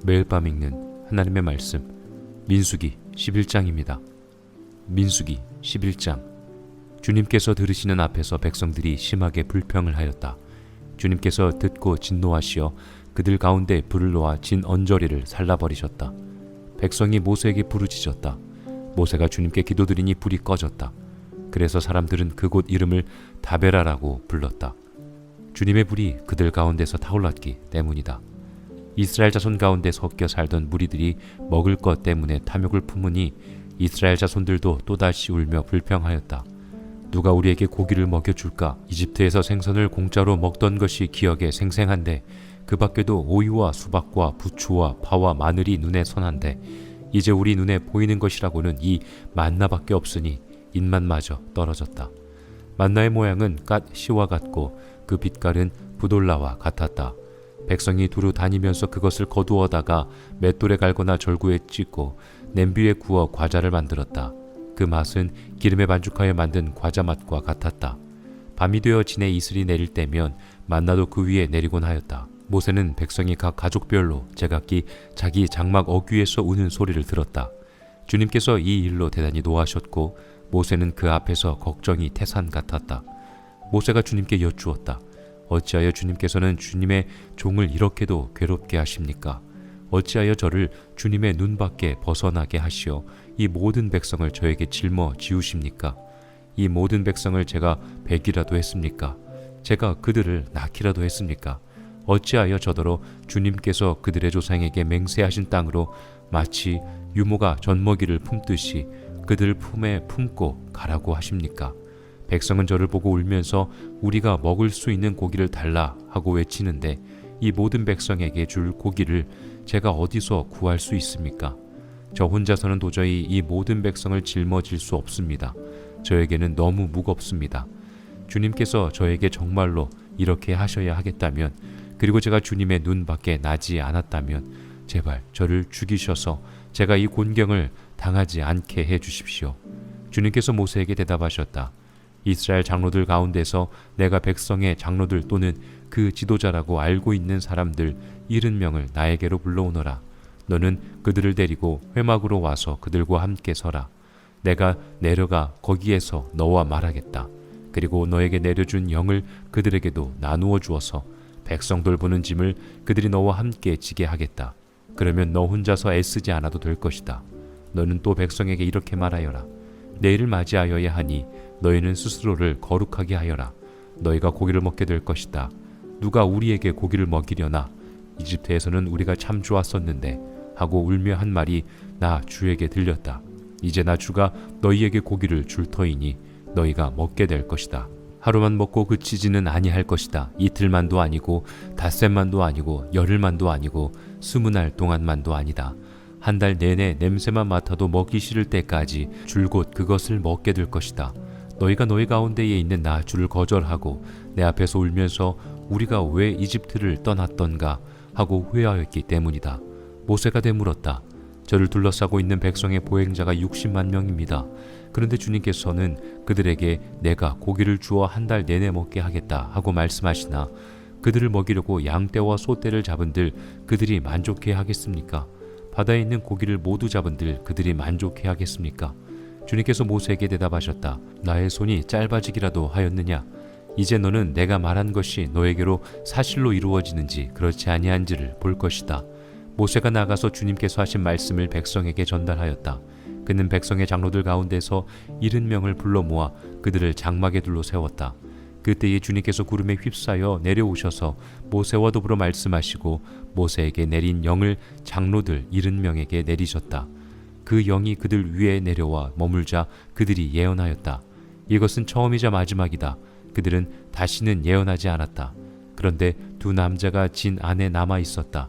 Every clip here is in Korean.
매일 밤 읽는 하나님의 말씀, 민수기 11장입니다. 민수기 11장. 주님께서 들으시는 앞에서 백성들이 심하게 불평을 하였다. 주님께서 듣고 진노하시어 그들 가운데 불을 놓아 진 언저리를 살라버리셨다. 백성이 모세에게 부르짖었다. 모세가 주님께 기도드리니 불이 꺼졌다. 그래서 사람들은 그곳 이름을 다베라라고 불렀다. 주님의 불이 그들 가운데서 타올랐기 때문이다. 이스라엘 자손 가운데 섞여 살던 무리들이 먹을 것 때문에 탐욕을 품으니 이스라엘 자손들도 또다시 울며 불평하였다. 누가 우리에게 고기를 먹여줄까? 이집트에서 생선을 공짜로 먹던 것이 기억에 생생한데 그 밖에도 오이와 수박과 부추와 파와 마늘이 눈에 선한데 이제 우리 눈에 보이는 것이라고는 이 만나밖에 없으니 입맛마저 떨어졌다. 만나의 모양은 갓 씨와 같고 그 빛깔은 부돌라와 같았다. 백성이 두루 다니면서 그것을 거두어다가 맷돌에 갈거나 절구에 찢고 냄비에 구워 과자를 만들었다. 그 맛은 기름에 반죽하여 만든 과자 맛과 같았다. 밤이 되어 진에 이슬이 내릴 때면 만나도 그 위에 내리곤 하였다. 모세는 백성이 각 가족별로 제각기 자기 장막 어귀에서 우는 소리를 들었다. 주님께서 이 일로 대단히 노하셨고 모세는 그 앞에서 걱정이 태산 같았다. 모세가 주님께 여쭈었다. 어찌하여 주님께서는 주님의 종을 이렇게도 괴롭게 하십니까? 어찌하여 저를 주님의 눈 밖에 벗어나게 하시어 이 모든 백성을 저에게 짊어지우십니까? 이 모든 백성을 제가 베기라도 했습니까? 제가 그들을 낳기라도 했습니까? 어찌하여 저더러 주님께서 그들의 조상에게 맹세하신 땅으로 마치 유모가 젖먹이를 품듯이 그들 품에 품고 가라고 하십니까? 백성은 저를 보고 울면서 우리가 먹을 수 있는 고기를 달라 하고 외치는데 이 모든 백성에게 줄 고기를 제가 어디서 구할 수 있습니까? 저 혼자서는 도저히 이 모든 백성을 짊어질 수 없습니다. 저에게는 너무 무겁습니다. 주님께서 저에게 정말로 이렇게 하셔야 하겠다면, 그리고 제가 주님의 눈 밖에 나지 않았다면 제발 저를 죽이셔서 제가 이 곤경을 당하지 않게 해주십시오. 주님께서 모세에게 대답하셨다. 이스라엘 장로들 가운데서 내가 백성의 장로들 또는 그 지도자라고 알고 있는 사람들 70명을 나에게로 불러오너라. 너는 그들을 데리고 회막으로 와서 그들과 함께 서라. 내가 내려가 거기에서 너와 말하겠다. 그리고 너에게 내려준 영을 그들에게도 나누어 주어서 백성들 보는 짐을 그들이 너와 함께 지게 하겠다. 그러면 너 혼자서 애쓰지 않아도 될 것이다. 너는 또 백성에게 이렇게 말하여라. 내일을 맞이하여야 하니 너희는 스스로를 거룩하게 하여라. 너희가 고기를 먹게 될 것이다. 누가 우리에게 고기를 먹이려나? 이집트에서는 우리가 참 좋았었는데 하고 울며 한 말이 나 주에게 들렸다. 이제 나 주가 너희에게 고기를 줄 터이니 너희가 먹게 될 것이다. 하루만 먹고 그치지는 아니할 것이다. 이틀만도 아니고 닷새만도 아니고 열흘만도 아니고 20날 동안만도 아니다. 한 달 내내 냄새만 맡아도 먹기 싫을 때까지 줄곧 그것을 먹게 될 것이다. 너희가 너희 가운데에 있는 나 주를 거절하고 내 앞에서 울면서 우리가 왜 이집트를 떠났던가 하고 후회하였기 때문이다. 모세가 되물었다. 저를 둘러싸고 있는 백성의 보행자가 60만 명입니다. 그런데 주님께서는 그들에게 내가 고기를 주어 한 달 내내 먹게 하겠다 하고 말씀하시나 그들을 먹이려고 양떼와 소떼를 잡은들 그들이 만족해 하겠습니까? 바다에 있는 고기를 모두 잡은들 그들이 만족해 하겠습니까? 주님께서 모세에게 대답하셨다. 나의 손이 짧아지기라도 하였느냐? 이제 너는 내가 말한 것이 너에게로 사실로 이루어지는지 그렇지 아니한지를 볼 것이다. 모세가 나가서 주님께서 하신 말씀을 백성에게 전달하였다. 그는 백성의 장로들 가운데서 70명을 불러 모아 그들을 장막에 둘러 세웠다. 그때에 주님께서 구름에 휩싸여 내려오셔서 모세와 더불어 말씀하시고 모세에게 내린 영을 장로들 70명에게 내리셨다. 그 영이 그들 위에 내려와 머물자 그들이 예언하였다. 이것은 처음이자 마지막이다. 그들은 다시는 예언하지 않았다. 그런데 두 남자가 진 안에 남아 있었다.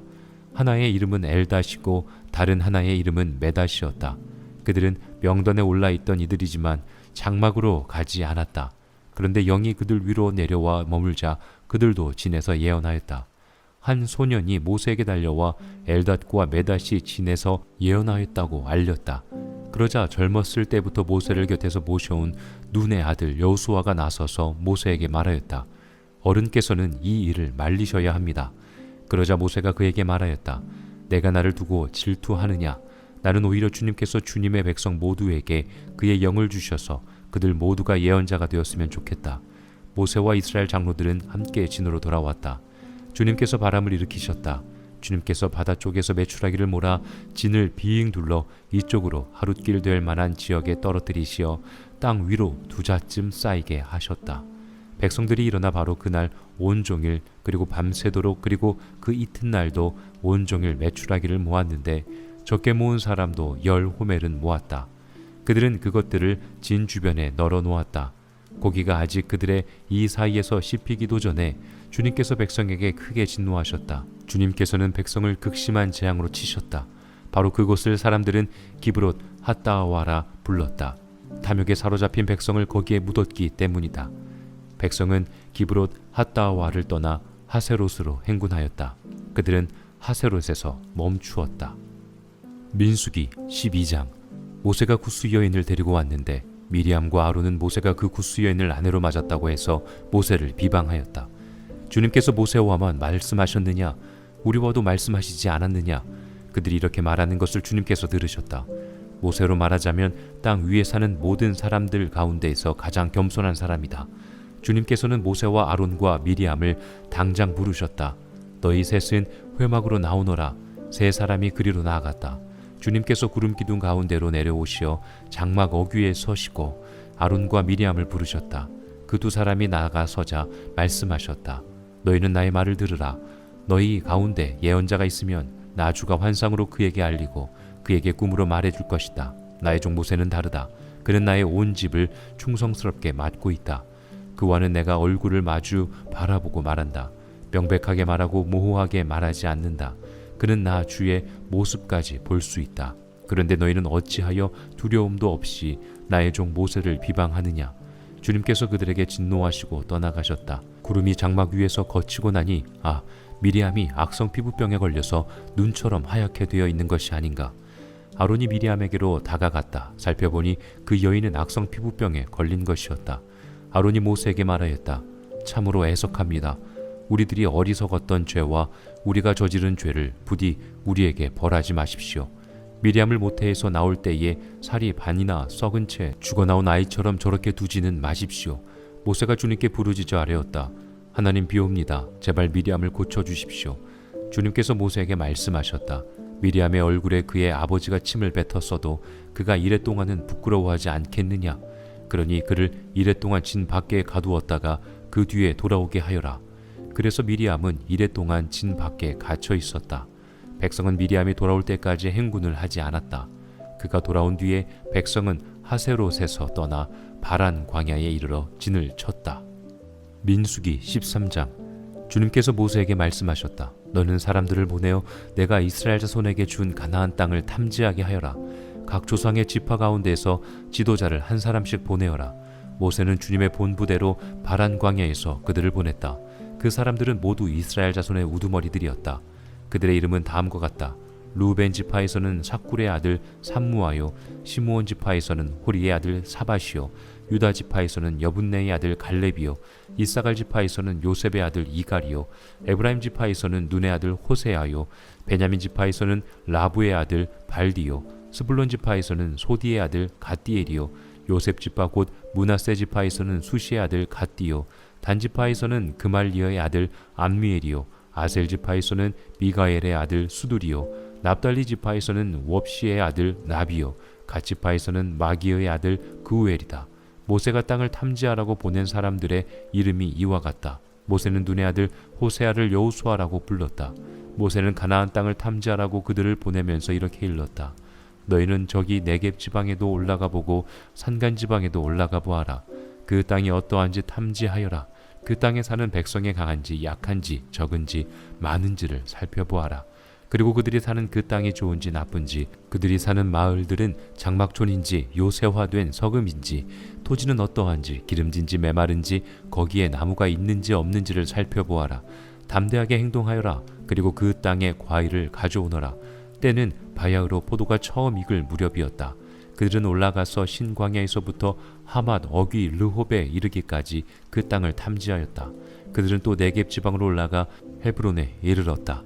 하나의 이름은 엘닷이고 다른 하나의 이름은 메닷이었다. 그들은 명단에 올라있던 이들이지만 장막으로 가지 않았다. 그런데 영이 그들 위로 내려와 머물자 그들도 진에서 예언하였다. 한 소년이 모세에게 달려와 엘닷과 메닷이 진에서 예언하였다고 알렸다. 그러자 젊었을 때부터 모세를 곁에서 모셔온 눈의 아들 여호수아가 나서서 모세에게 말하였다. 어른께서는 이 일을 말리셔야 합니다. 그러자 모세가 그에게 말하였다. 내가 나를 두고 질투하느냐? 나는 오히려 주님께서 주님의 백성 모두에게 그의 영을 주셔서 그들 모두가 예언자가 되었으면 좋겠다. 모세와 이스라엘 장로들은 함께 진으로 돌아왔다. 주님께서 바람을 일으키셨다. 주님께서 바다 쪽에서 메추라기를 몰아 진을 빙 둘러 이쪽으로 하룻길 될 만한 지역에 떨어뜨리시어 땅 위로 두자쯤 쌓이게 하셨다. 백성들이 일어나 바로 그날 온종일 그리고 밤새도록 그리고 그 이튿날도 온종일 메추라기를 모았는데 적게 모은 사람도 10호멜은 모았다. 그들은 그것들을 진 주변에 널어 놓았다. 고기가 아직 그들의 이 사이에서 씹히기도 전에 주님께서 백성에게 크게 진노하셨다. 주님께서는 백성을 극심한 재앙으로 치셨다. 바로 그곳을 사람들은 기브롯 핫다와라 불렀다. 탐욕에 사로잡힌 백성을 거기에 묻었기 때문이다. 백성은 기브롯 핫다와를 떠나 하세롯으로 행군하였다. 그들은 하세롯에서 멈추었다. 민수기 12장. 모세가 구스 여인을 데리고 왔는데 미리암과 아론은 모세가 그 구스 여인을 아내로 맞았다고 해서 모세를 비방하였다. 주님께서 모세와만 말씀하셨느냐? 우리와도 말씀하시지 않았느냐? 그들이 이렇게 말하는 것을 주님께서 들으셨다. 모세로 말하자면 땅 위에 사는 모든 사람들 가운데에서 가장 겸손한 사람이다. 주님께서는 모세와 아론과 미리암을 당장 부르셨다. 너희 셋은 회막으로 나오너라. 세 사람이 그리로 나아갔다. 주님께서 구름 기둥 가운데로 내려오시어 장막 어귀에 서시고 아론과 미리암을 부르셨다. 그 두 사람이 나아가 서자 말씀하셨다. 너희는 나의 말을 들으라. 너희 가운데 예언자가 있으면 나 주가 환상으로 그에게 알리고 그에게 꿈으로 말해줄 것이다. 나의 종 모세는 다르다. 그는 나의 온 집을 충성스럽게 맡고 있다. 그와는 내가 얼굴을 마주 바라보고 말한다. 명백하게 말하고 모호하게 말하지 않는다. 그는 나 주의 모습까지 볼 수 있다. 그런데 너희는 어찌하여 두려움도 없이 나의 종 모세를 비방하느냐? 주님께서 그들에게 진노하시고 떠나가셨다. 구름이 장막 위에서 거치고 나니 미리암이 악성 피부병에 걸려서 눈처럼 하얗게 되어 있는 것이 아닌가. 아론이 미리암에게로 다가갔다. 살펴보니 그 여인은 악성 피부병에 걸린 것이었다. 아론이 모세에게 말하였다. 참으로 애석합니다. 우리들이 어리석었던 죄와 우리가 저지른 죄를 부디 우리에게 벌하지 마십시오. 미리암을 모태에서 나올 때에 살이 반이나 썩은 채 죽어나온 아이처럼 저렇게 두지는 마십시오. 모세가 주님께 부르짖어 아뢰었다. 하나님 비옵니다. 제발 미리암을 고쳐주십시오. 주님께서 모세에게 말씀하셨다. 미리암의 얼굴에 그의 아버지가 침을 뱉었어도 그가 이랫동안은 부끄러워하지 않겠느냐? 그러니 그를 이랫동안 진 밖에 가두었다가 그 뒤에 돌아오게 하여라. 그래서 미리암은 이랫동안 진 밖에 갇혀 있었다. 백성은 미리암이 돌아올 때까지 행군을 하지 않았다. 그가 돌아온 뒤에 백성은 하세롯에서 떠나 바란 광야에 이르러 진을 쳤다. 민수기 13장. 주님께서 모세에게 말씀하셨다. 너는 사람들을 보내어 내가 이스라엘 자손에게 준 가나안 땅을 탐지하게 하여라. 각 조상의 지파 가운데에서 지도자를 한 사람씩 보내어라. 모세는 주님의 본부대로 바란 광야에서 그들을 보냈다. 그 사람들은 모두 이스라엘 자손의 우두머리들이었다. 그들의 이름은 다음과 같다. 루벤 지파에서는 삭굴의 아들 삼무아요, 시므온 지파에서는 호리의 아들 사밧이요, 유다 지파에서는 여분네의 아들 갈렙이요, 이사갈 지파에서는 요셉의 아들 이갈이요, 에브라임 지파에서는 눈의 아들 호세아요, 베냐민 지파에서는 라부의 아들 발디요, 스불론 지파에서는 소디의 아들 갓디엘이요, 요셉 지파 곧 므낫세 지파에서는 수시의 아들 갓디요, 단 지파에서는 그말리어의 아들 암미엘이요, 아셀 지파에서는 미가엘의 아들 수두리요, 납달리 지파에서는 웁시의 아들 나비요, 갓 지파에서는 마기어의 아들 그우엘이다. 모세가 땅을 탐지하라고 보낸 사람들의 이름이 이와 같다. 모세는 눈의 아들 호세아를 여호수아라고 불렀다. 모세는 가나안 땅을 탐지하라고 그들을 보내면서 이렇게 일렀다. 너희는 저기 네겝 지방에도 올라가 보고 산간 지방에도 올라가 보아라. 그 땅이 어떠한지 탐지하여라. 그 땅에 사는 백성이 강한지 약한지 적은지 많은지를 살펴보아라. 그리고 그들이 사는 그 땅이 좋은지 나쁜지, 그들이 사는 마을들은 장막촌인지 요새화된 서금인지, 토지는 어떠한지 기름진지 메마른지 거기에 나무가 있는지 없는지를 살펴보아라. 담대하게 행동하여라. 그리고 그 땅의 과일을 가져오너라. 때는 바야흐로 포도가 처음 익을 무렵이었다. 그들은 올라가서 신광야에서부터 하맛 어귀 르홉에 이르기까지 그 땅을 탐지하였다. 그들은 또 네겝 지방으로 올라가 헤브론에 이르렀다.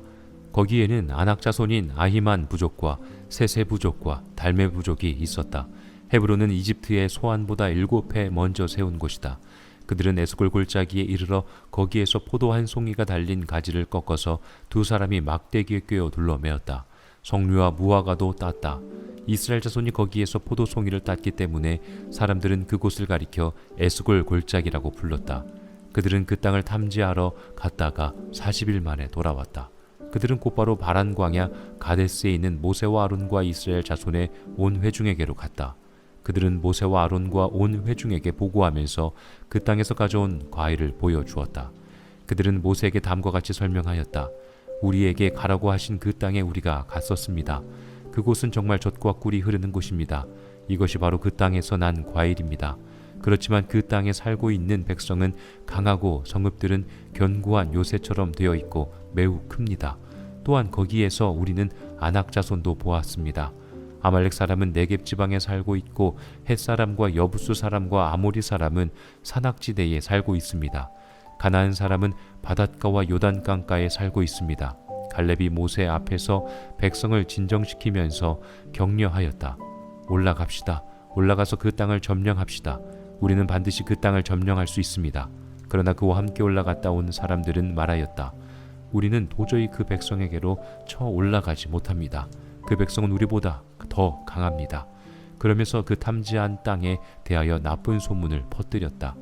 거기에는 아낙 자손인 아히만 부족과 세세 부족과 달메 부족이 있었다. 헤브론은 이집트의 소안보다 7배 먼저 세운 곳이다. 그들은 에스골 골짜기에 이르러 거기에서 포도 한 송이가 달린 가지를 꺾어서 두 사람이 막대기에 꿰어 둘러매었다. 석류와 무화과도 땄다. 이스라엘 자손이 거기에서 포도송이를 땄기 때문에 사람들은 그곳을 가리켜 에스골 골짜기라고 불렀다. 그들은 그 땅을 탐지하러 갔다가 40일 만에 돌아왔다. 그들은 곧바로 바란 광야 가데스에 있는 모세와 아론과 이스라엘 자손의 온 회중에게로 갔다. 그들은 모세와 아론과 온 회중에게 보고하면서 그 땅에서 가져온 과일을 보여주었다. 그들은 모세에게 다음과 같이 설명하였다. 우리에게 가라고 하신 그 땅에 우리가 갔었습니다. 그곳은 정말 젖과 꿀이 흐르는 곳입니다. 이것이 바로 그 땅에서 난 과일입니다. 그렇지만 그 땅에 살고 있는 백성은 강하고 성읍들은 견고한 요새처럼 되어 있고 매우 큽니다. 또한 거기에서 우리는 아낙 자손도 보았습니다. 아말렉 사람은 네겝 지방에 살고 있고 헷 사람과 여부수 사람과 아모리 사람은 산악지대에 살고 있습니다. 가나안 사람은 바닷가와 요단강가에 살고 있습니다. 갈렙이 모세 앞에서 백성을 진정시키면서 격려하였다. 올라갑시다. 올라가서 그 땅을 점령합시다. 우리는 반드시 그 땅을 점령할 수 있습니다. 그러나 그와 함께 올라갔다 온 사람들은 말하였다. 우리는 도저히 그 백성에게로 쳐 올라가지 못합니다. 그 백성은 우리보다 더 강합니다. 그러면서 그 탐지한 땅에 대하여 나쁜 소문을 퍼뜨렸다.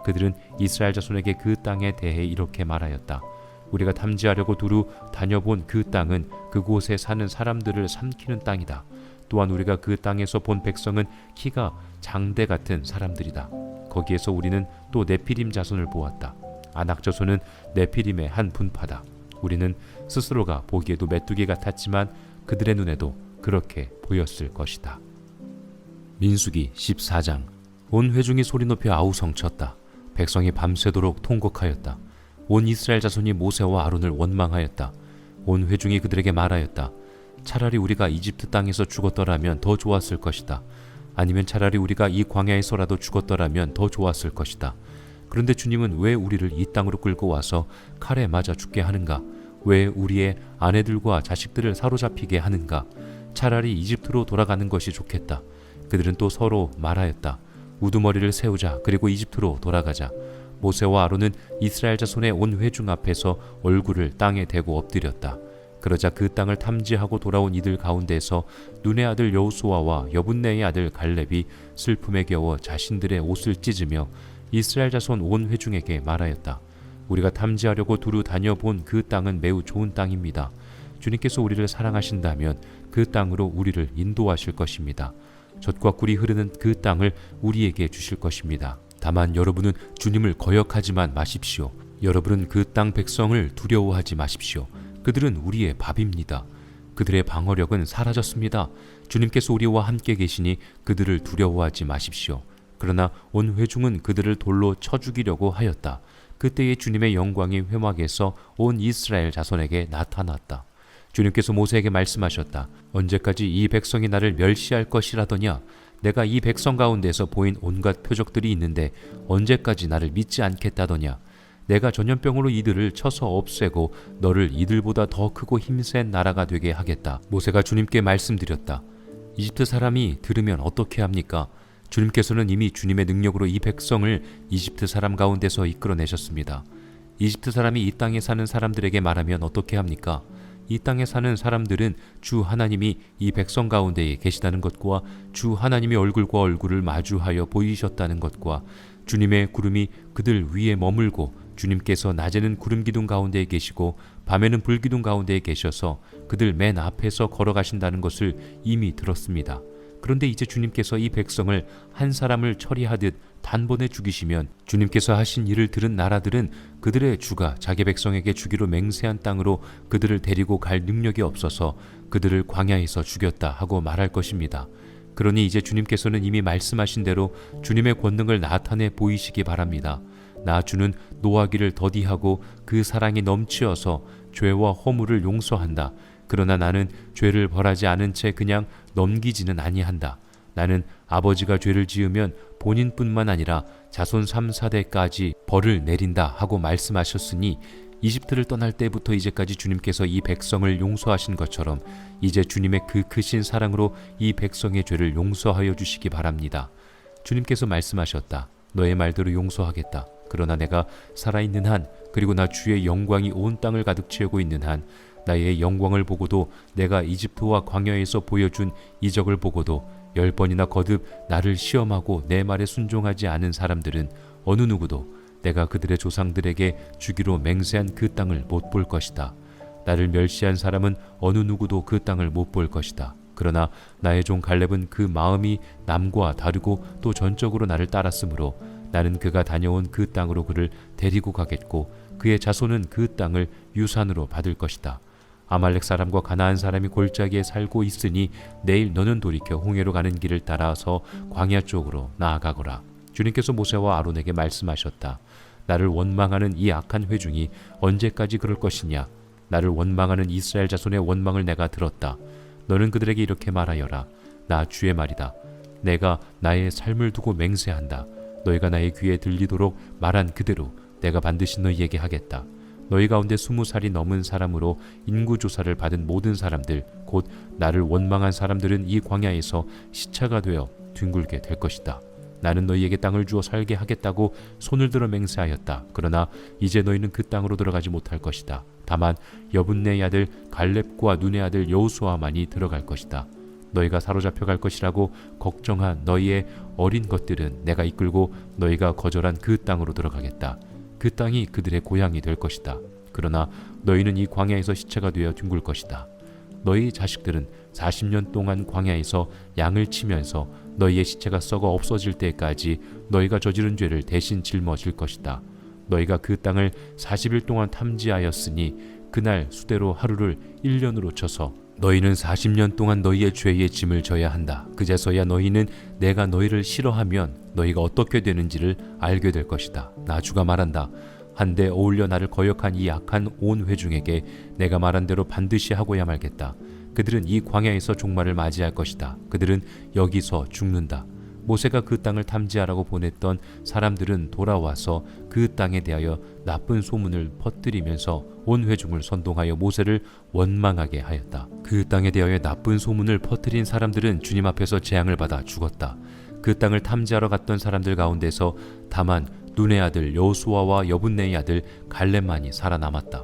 그들은 이스라엘 자손에게 그 땅에 대해 이렇게 말하였다. 우리가 탐지하려고 두루 다녀본 그 땅은 그곳에 사는 사람들을 삼키는 땅이다. 또한 우리가 그 땅에서 본 백성은 키가 장대 같은 사람들이다. 거기에서 우리는 또 네피림 자손을 보았다. 아낙 자손은 네피림의 한 분파다. 우리는 스스로가 보기에도 메뚜기 같았지만 그들의 눈에도 그렇게 보였을 것이다. 민수기 14장. 온 회중이 소리 높여 아우성쳤다. 백성이 밤새도록 통곡하였다. 온 이스라엘 자손이 모세와 아론을 원망하였다. 온 회중이 그들에게 말하였다. 차라리 우리가 이집트 땅에서 죽었더라면 더 좋았을 것이다. 아니면 차라리 우리가 이 광야에서라도 죽었더라면 더 좋았을 것이다. 그런데 주님은 왜 우리를 이 땅으로 끌고 와서 칼에 맞아 죽게 하는가? 왜 우리의 아내들과 자식들을 사로잡히게 하는가? 차라리 이집트로 돌아가는 것이 좋겠다. 그들은 또 서로 말하였다. 우두머리를 세우자. 그리고 이집트로 돌아가자. 모세와 아론은 이스라엘 자손의 온 회중 앞에서 얼굴을 땅에 대고 엎드렸다. 그러자 그 땅을 탐지하고 돌아온 이들 가운데서 눈의 아들 여호수아와 여분네의 아들 갈렙이 슬픔에 겨워 자신들의 옷을 찢으며 이스라엘 자손 온 회중에게 말하였다. 우리가 탐지하려고 두루 다녀본 그 땅은 매우 좋은 땅입니다. 주님께서 우리를 사랑하신다면 그 땅으로 우리를 인도하실 것입니다. 젖과 꿀이 흐르는 그 땅을 우리에게 주실 것입니다. 다만 여러분은 주님을 거역하지만 마십시오. 여러분은 그 땅 백성을 두려워하지 마십시오. 그들은 우리의 밥입니다. 그들의 방어력은 사라졌습니다. 주님께서 우리와 함께 계시니 그들을 두려워하지 마십시오. 그러나 온 회중은 그들을 돌로 쳐 죽이려고 하였다. 그때에 주님의 영광이 회막에서 온 이스라엘 자손에게 나타났다. 주님께서 모세에게 말씀하셨다. 언제까지 이 백성이 나를 멸시할 것이라더냐? 내가 이 백성 가운데서 보인 온갖 표적들이 있는데 언제까지 나를 믿지 않겠다더냐? 내가 전염병으로 이들을 쳐서 없애고 너를 이들보다 더 크고 힘센 나라가 되게 하겠다. 모세가 주님께 말씀드렸다. 이집트 사람이 들으면 어떻게 합니까? 주님께서는 이미 주님의 능력으로 이 백성을 이집트 사람 가운데서 이끌어내셨습니다. 이집트 사람이 이 땅에 사는 사람들에게 말하면 어떻게 합니까? 이 땅에 사는 사람들은 주 하나님이 이 백성 가운데에 계시다는 것과 주 하나님이 얼굴과 얼굴을 마주하여 보이셨다는 것과 주님의 구름이 그들 위에 머물고 주님께서 낮에는 구름 기둥 가운데에 계시고 밤에는 불 기둥 가운데에 계셔서 그들 맨 앞에서 걸어가신다는 것을 이미 들었습니다. 그런데 이제 주님께서 이 백성을 한 사람을 처리하듯 단번에 죽이시면 주님께서 하신 일을 들은 나라들은 그들의 주가 자기 백성에게 주기로 맹세한 땅으로 그들을 데리고 갈 능력이 없어서 그들을 광야에서 죽였다 하고 말할 것입니다. 그러니 이제 주님께서는 이미 말씀하신 대로 주님의 권능을 나타내 보이시기 바랍니다. 나 주는 노하기를 더디하고 그 사랑이 넘치어서 죄와 허물을 용서한다. 그러나 나는 죄를 벌하지 않은 채 그냥 넘기지는 아니한다. 나는 아버지가 죄를 지으면 본인뿐만 아니라 자손 3, 4대까지 벌을 내린다 하고 말씀하셨으니 이집트를 떠날 때부터 이제까지 주님께서 이 백성을 용서하신 것처럼 이제 주님의 그 크신 사랑으로 이 백성의 죄를 용서하여 주시기 바랍니다. 주님께서 말씀하셨다. 너의 말대로 용서하겠다. 그러나 내가 살아있는 한, 그리고 나 주의 영광이 온 땅을 가득 채우고 있는 한, 나의 영광을 보고도 내가 이집트와 광야에서 보여준 이적을 보고도 10번이나 거듭 나를 시험하고 내 말에 순종하지 않은 사람들은 어느 누구도 내가 그들의 조상들에게 주기로 맹세한 그 땅을 못 볼 것이다. 나를 멸시한 사람은 어느 누구도 그 땅을 못 볼 것이다. 그러나 나의 종 갈렙은 그 마음이 남과 다르고 또 전적으로 나를 따랐으므로 나는 그가 다녀온 그 땅으로 그를 데리고 가겠고 그의 자손은 그 땅을 유산으로 받을 것이다. 아말렉 사람과 가나안 사람이 골짜기에 살고 있으니 내일 너는 돌이켜 홍해로 가는 길을 따라서 광야 쪽으로 나아가거라. 주님께서 모세와 아론에게 말씀하셨다. 나를 원망하는 이 악한 회중이 언제까지 그럴 것이냐? 나를 원망하는 이스라엘 자손의 원망을 내가 들었다. 너는 그들에게 이렇게 말하여라. 나 주의 말이다. 내가 나의 삶을 두고 맹세한다. 너희가 나의 귀에 들리도록 말한 그대로 내가 반드시 너희에게 하겠다. 너희 가운데 20살이 넘은 사람으로 인구조사를 받은 모든 사람들, 곧 나를 원망한 사람들은 이 광야에서 시차가 되어 뒹굴게 될 것이다. 나는 너희에게 땅을 주어 살게 하겠다고 손을 들어 맹세하였다. 그러나 이제 너희는 그 땅으로 들어가지 못할 것이다. 다만 여분네의 아들 갈렙과 눈의 아들 여호수아만이 들어갈 것이다. 너희가 사로잡혀 갈 것이라고 걱정한 너희의 어린 것들은 내가 이끌고 너희가 거절한 그 땅으로 들어가겠다. 그 땅이 그들의 고향이 될 것이다. 그러나 너희는 이 광야에서 시체가 되어 뒹굴 것이다. 너희 자식들은 40년 동안 광야에서 양을 치면서 너희의 시체가 썩어 없어질 때까지 너희가 저지른 죄를 대신 짊어질 것이다. 너희가 그 땅을 40일 동안 탐지하였으니 그날 수대로 하루를 1년으로 쳐서 너희는 40년 동안 너희의 죄의 짐을 져야 한다. 그제서야 너희는 내가 너희를 싫어하면 너희가 어떻게 되는지를 알게 될 것이다. 나 주가 말한다. 한데 어울려 나를 거역한 이 악한 온 회중에게 내가 말한 대로 반드시 하고야 말겠다. 그들은 이 광야에서 종말을 맞이할 것이다. 그들은 여기서 죽는다. 모세가 그 땅을 탐지하라고 보냈던 사람들은 돌아와서 그 땅에 대하여 나쁜 소문을 퍼뜨리면서 온 회중을 선동하여 모세를 원망하게 하였다. 그 땅에 대하여 나쁜 소문을 퍼뜨린 사람들은 주님 앞에서 재앙을 받아 죽었다. 그 땅을 탐지하러 갔던 사람들 가운데서 다만 눈의 아들 여호수아와 여분네의 아들 갈렙만이 살아남았다.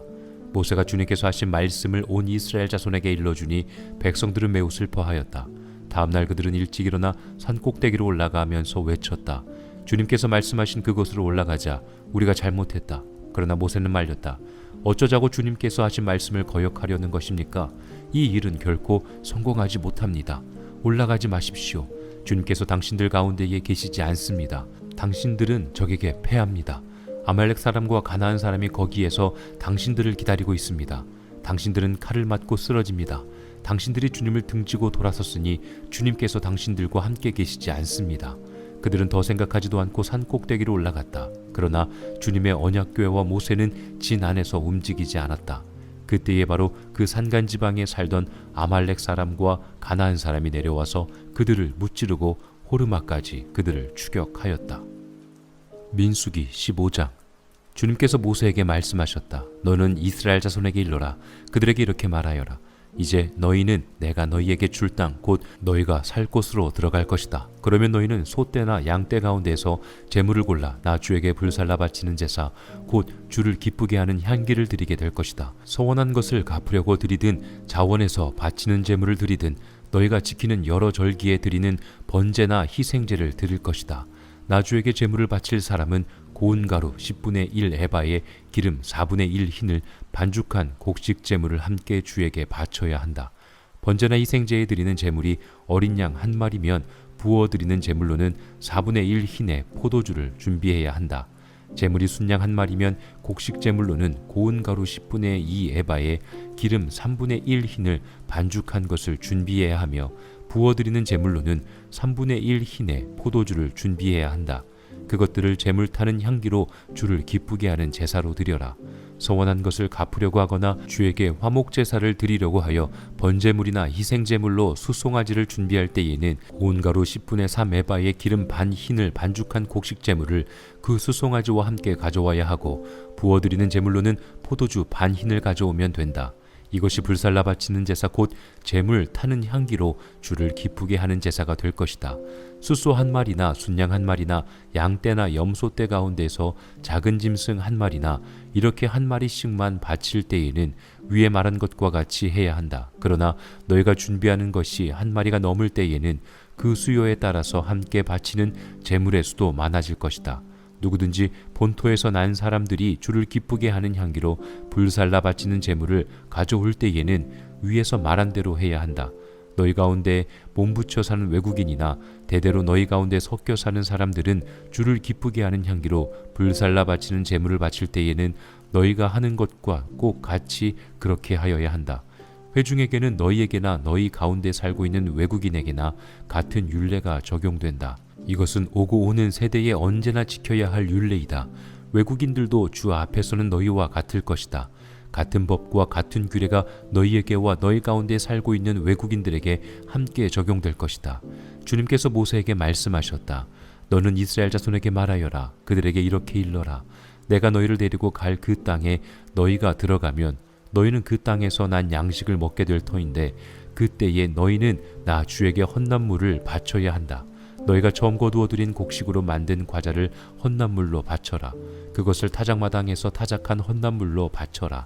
모세가 주님께서 하신 말씀을 온 이스라엘 자손에게 일러주니 백성들은 매우 슬퍼하였다. 다음날 그들은 일찍 일어나 산 꼭대기로 올라가면서 외쳤다. 주님께서 말씀하신 그곳으로 올라가자. 우리가 잘못했다. 그러나 모세는 말렸다. 어쩌자고 주님께서 하신 말씀을 거역하려는 것입니까? 이 일은 결코 성공하지 못합니다. 올라가지 마십시오. 주님께서 당신들 가운데에 계시지 않습니다. 당신들은 적에게 패합니다. 아말렉 사람과 가나안 사람이 거기에서 당신들을 기다리고 있습니다. 당신들은 칼을 맞고 쓰러집니다. 당신들이 주님을 등지고 돌아섰으니 주님께서 당신들과 함께 계시지 않습니다. 그들은 더 생각하지도 않고 산 꼭대기로 올라갔다. 그러나 주님의 언약궤와 모세는 진 안에서 움직이지 않았다. 그때에 바로 그 산간지방에 살던 아말렉 사람과 가나안 사람이 내려와서 그들을 무찌르고 호르마까지 그들을 추격하였다. 민수기 15장. 주님께서 모세에게 말씀하셨다. 너는 이스라엘 자손에게 일러라. 그들에게 이렇게 말하여라. 이제 너희는 내가 너희에게 줄 땅 곧 너희가 살 곳으로 들어갈 것이다. 그러면 너희는 소떼나 양떼 가운데서 제물을 골라 나 주에게 불살라 바치는 제사 곧 주를 기쁘게 하는 향기를 드리게 될 것이다. 서원한 것을 갚으려고 드리든 자원에서 바치는 제물을 드리든 너희가 지키는 여러 절기에 드리는 번제나 희생제를 드릴 것이다. 나 주에게 제물을 바칠 사람은 고운 가루 10분의 1 에바에 기름 4분의 1 흰을 반죽한 곡식 제물을 함께 주에게 바쳐야 한다. 번제나 희생제에 드리는 제물이 어린 양 한 마리면 부어 드리는 제물로는 4분의 1 흰의 포도주를 준비해야 한다. 제물이 순양 한 마리면 곡식 제물로는 고운 가루 10분의 2 에바에 기름 3분의 1 흰을 반죽한 것을 준비해야 하며 부어드리는 제물로는 3분의 1 흰의 포도주를 준비해야 한다. 그것들을 제물 타는 향기로 주를 기쁘게 하는 제사로 드려라. 서원한 것을 갚으려고 하거나 주에게 화목제사를 드리려고 하여 번제물이나 희생제물로 숫송아지를 준비할 때에는 온 가루 10분의 3 에바의 기름 반 흰을 반죽한 곡식제물을 그 숫송아지와 함께 가져와야 하고, 부어드리는 제물로는 포도주 반 흰을 가져오면 된다. 이것이 불살라 바치는 제사 곧 제물 타는 향기로 주를 기쁘게 하는 제사가 될 것이다. 숫소 한 마리나 순양 한 마리나 양떼나 염소떼 가운데서 작은 짐승 한 마리나 이렇게 한 마리씩만 바칠 때에는 위에 말한 것과 같이 해야 한다. 그러나 너희가 준비하는 것이 한 마리가 넘을 때에는 그 수요에 따라서 함께 바치는 제물의 수도 많아질 것이다. 누구든지 본토에서 난 사람들이 주를 기쁘게 하는 향기로 불살라 바치는 제물을 가져올 때에는 위에서 말한 대로 해야 한다. 너희 가운데 몸붙여 사는 외국인이나 대대로 너희 가운데 섞여 사는 사람들은 주를 기쁘게 하는 향기로 불살라 바치는 제물을 바칠 때에는 너희가 하는 것과 꼭 같이 그렇게 하여야 한다. 회중에게는 너희에게나 너희 가운데 살고 있는 외국인에게나 같은 율례가 적용된다. 이것은 오고 오는 세대에 언제나 지켜야 할 율례이다. 외국인들도 주 앞에서는 너희와 같을 것이다. 같은 법과 같은 규례가 너희에게와 너희 가운데 살고 있는 외국인들에게 함께 적용될 것이다. 주님께서 모세에게 말씀하셨다. 너는 이스라엘 자손에게 말하여라. 그들에게 이렇게 일러라. 내가 너희를 데리고 갈 그 땅에 너희가 들어가면 너희는 그 땅에서 난 양식을 먹게 될 터인데, 그때에 너희는 나 주에게 헌납물을 바쳐야 한다. 너희가 처음 거두어 들인 곡식으로 만든 과자를 헌납물로 바쳐라. 그것을 타작마당에서 타작한 헌납물로 바쳐라.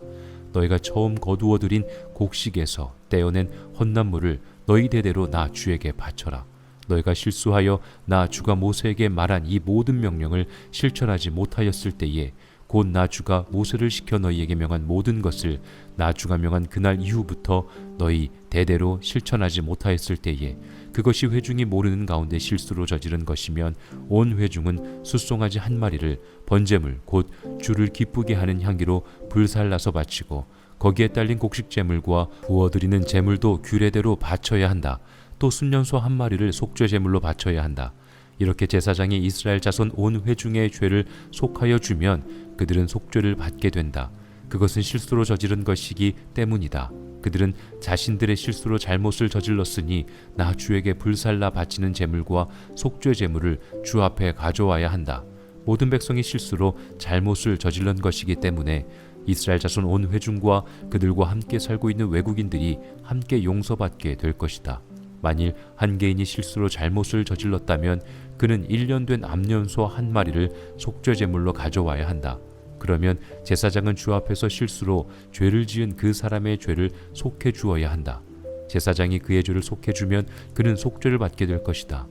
너희가 처음 거두어 들인 곡식에서 떼어낸 헌납물을 너희 대대로 나 주에게 바쳐라. 너희가 실수하여 나 주가 모세에게 말한 이 모든 명령을 실천하지 못하였을 때에 곧 나 주가 모세를 시켜 너희에게 명한 모든 것을 나 주가 명한 그날 이후부터 너희 대대로 실천하지 못하였을 때에 그것이 회중이 모르는 가운데 실수로 저지른 것이면 온 회중은 숫송아지 한 마리를 번제물 곧 주를 기쁘게 하는 향기로 불살라서 바치고 거기에 딸린 곡식제물과 부어드리는 제물도 규례대로 바쳐야 한다. 또 순년소 한 마리를 속죄제물로 바쳐야 한다. 이렇게 제사장이 이스라엘 자손 온 회중의 죄를 속하여 주면 그들은 속죄를 받게 된다. 그것은 실수로 저지른 것이기 때문이다. 그들은 자신들의 실수로 잘못을 저질렀으니 나 주에게 불살라 바치는 제물과 속죄 제물을 주 앞에 가져와야 한다. 모든 백성이 실수로 잘못을 저질른 것이기 때문에 이스라엘 자손 온 회중과 그들과 함께 살고 있는 외국인들이 함께 용서받게 될 것이다. 만일 한 개인이 실수로 잘못을 저질렀다면 그는 1년 된 암년소 한 마리를 속죄제물로 가져와야 한다. 그러면 제사장은 주 앞에서 실수로 죄를 지은 그 사람의 죄를 속해 주어야 한다. 제사장이 그의 죄를 속해 주면 그는 속죄를 받게 될 것이다.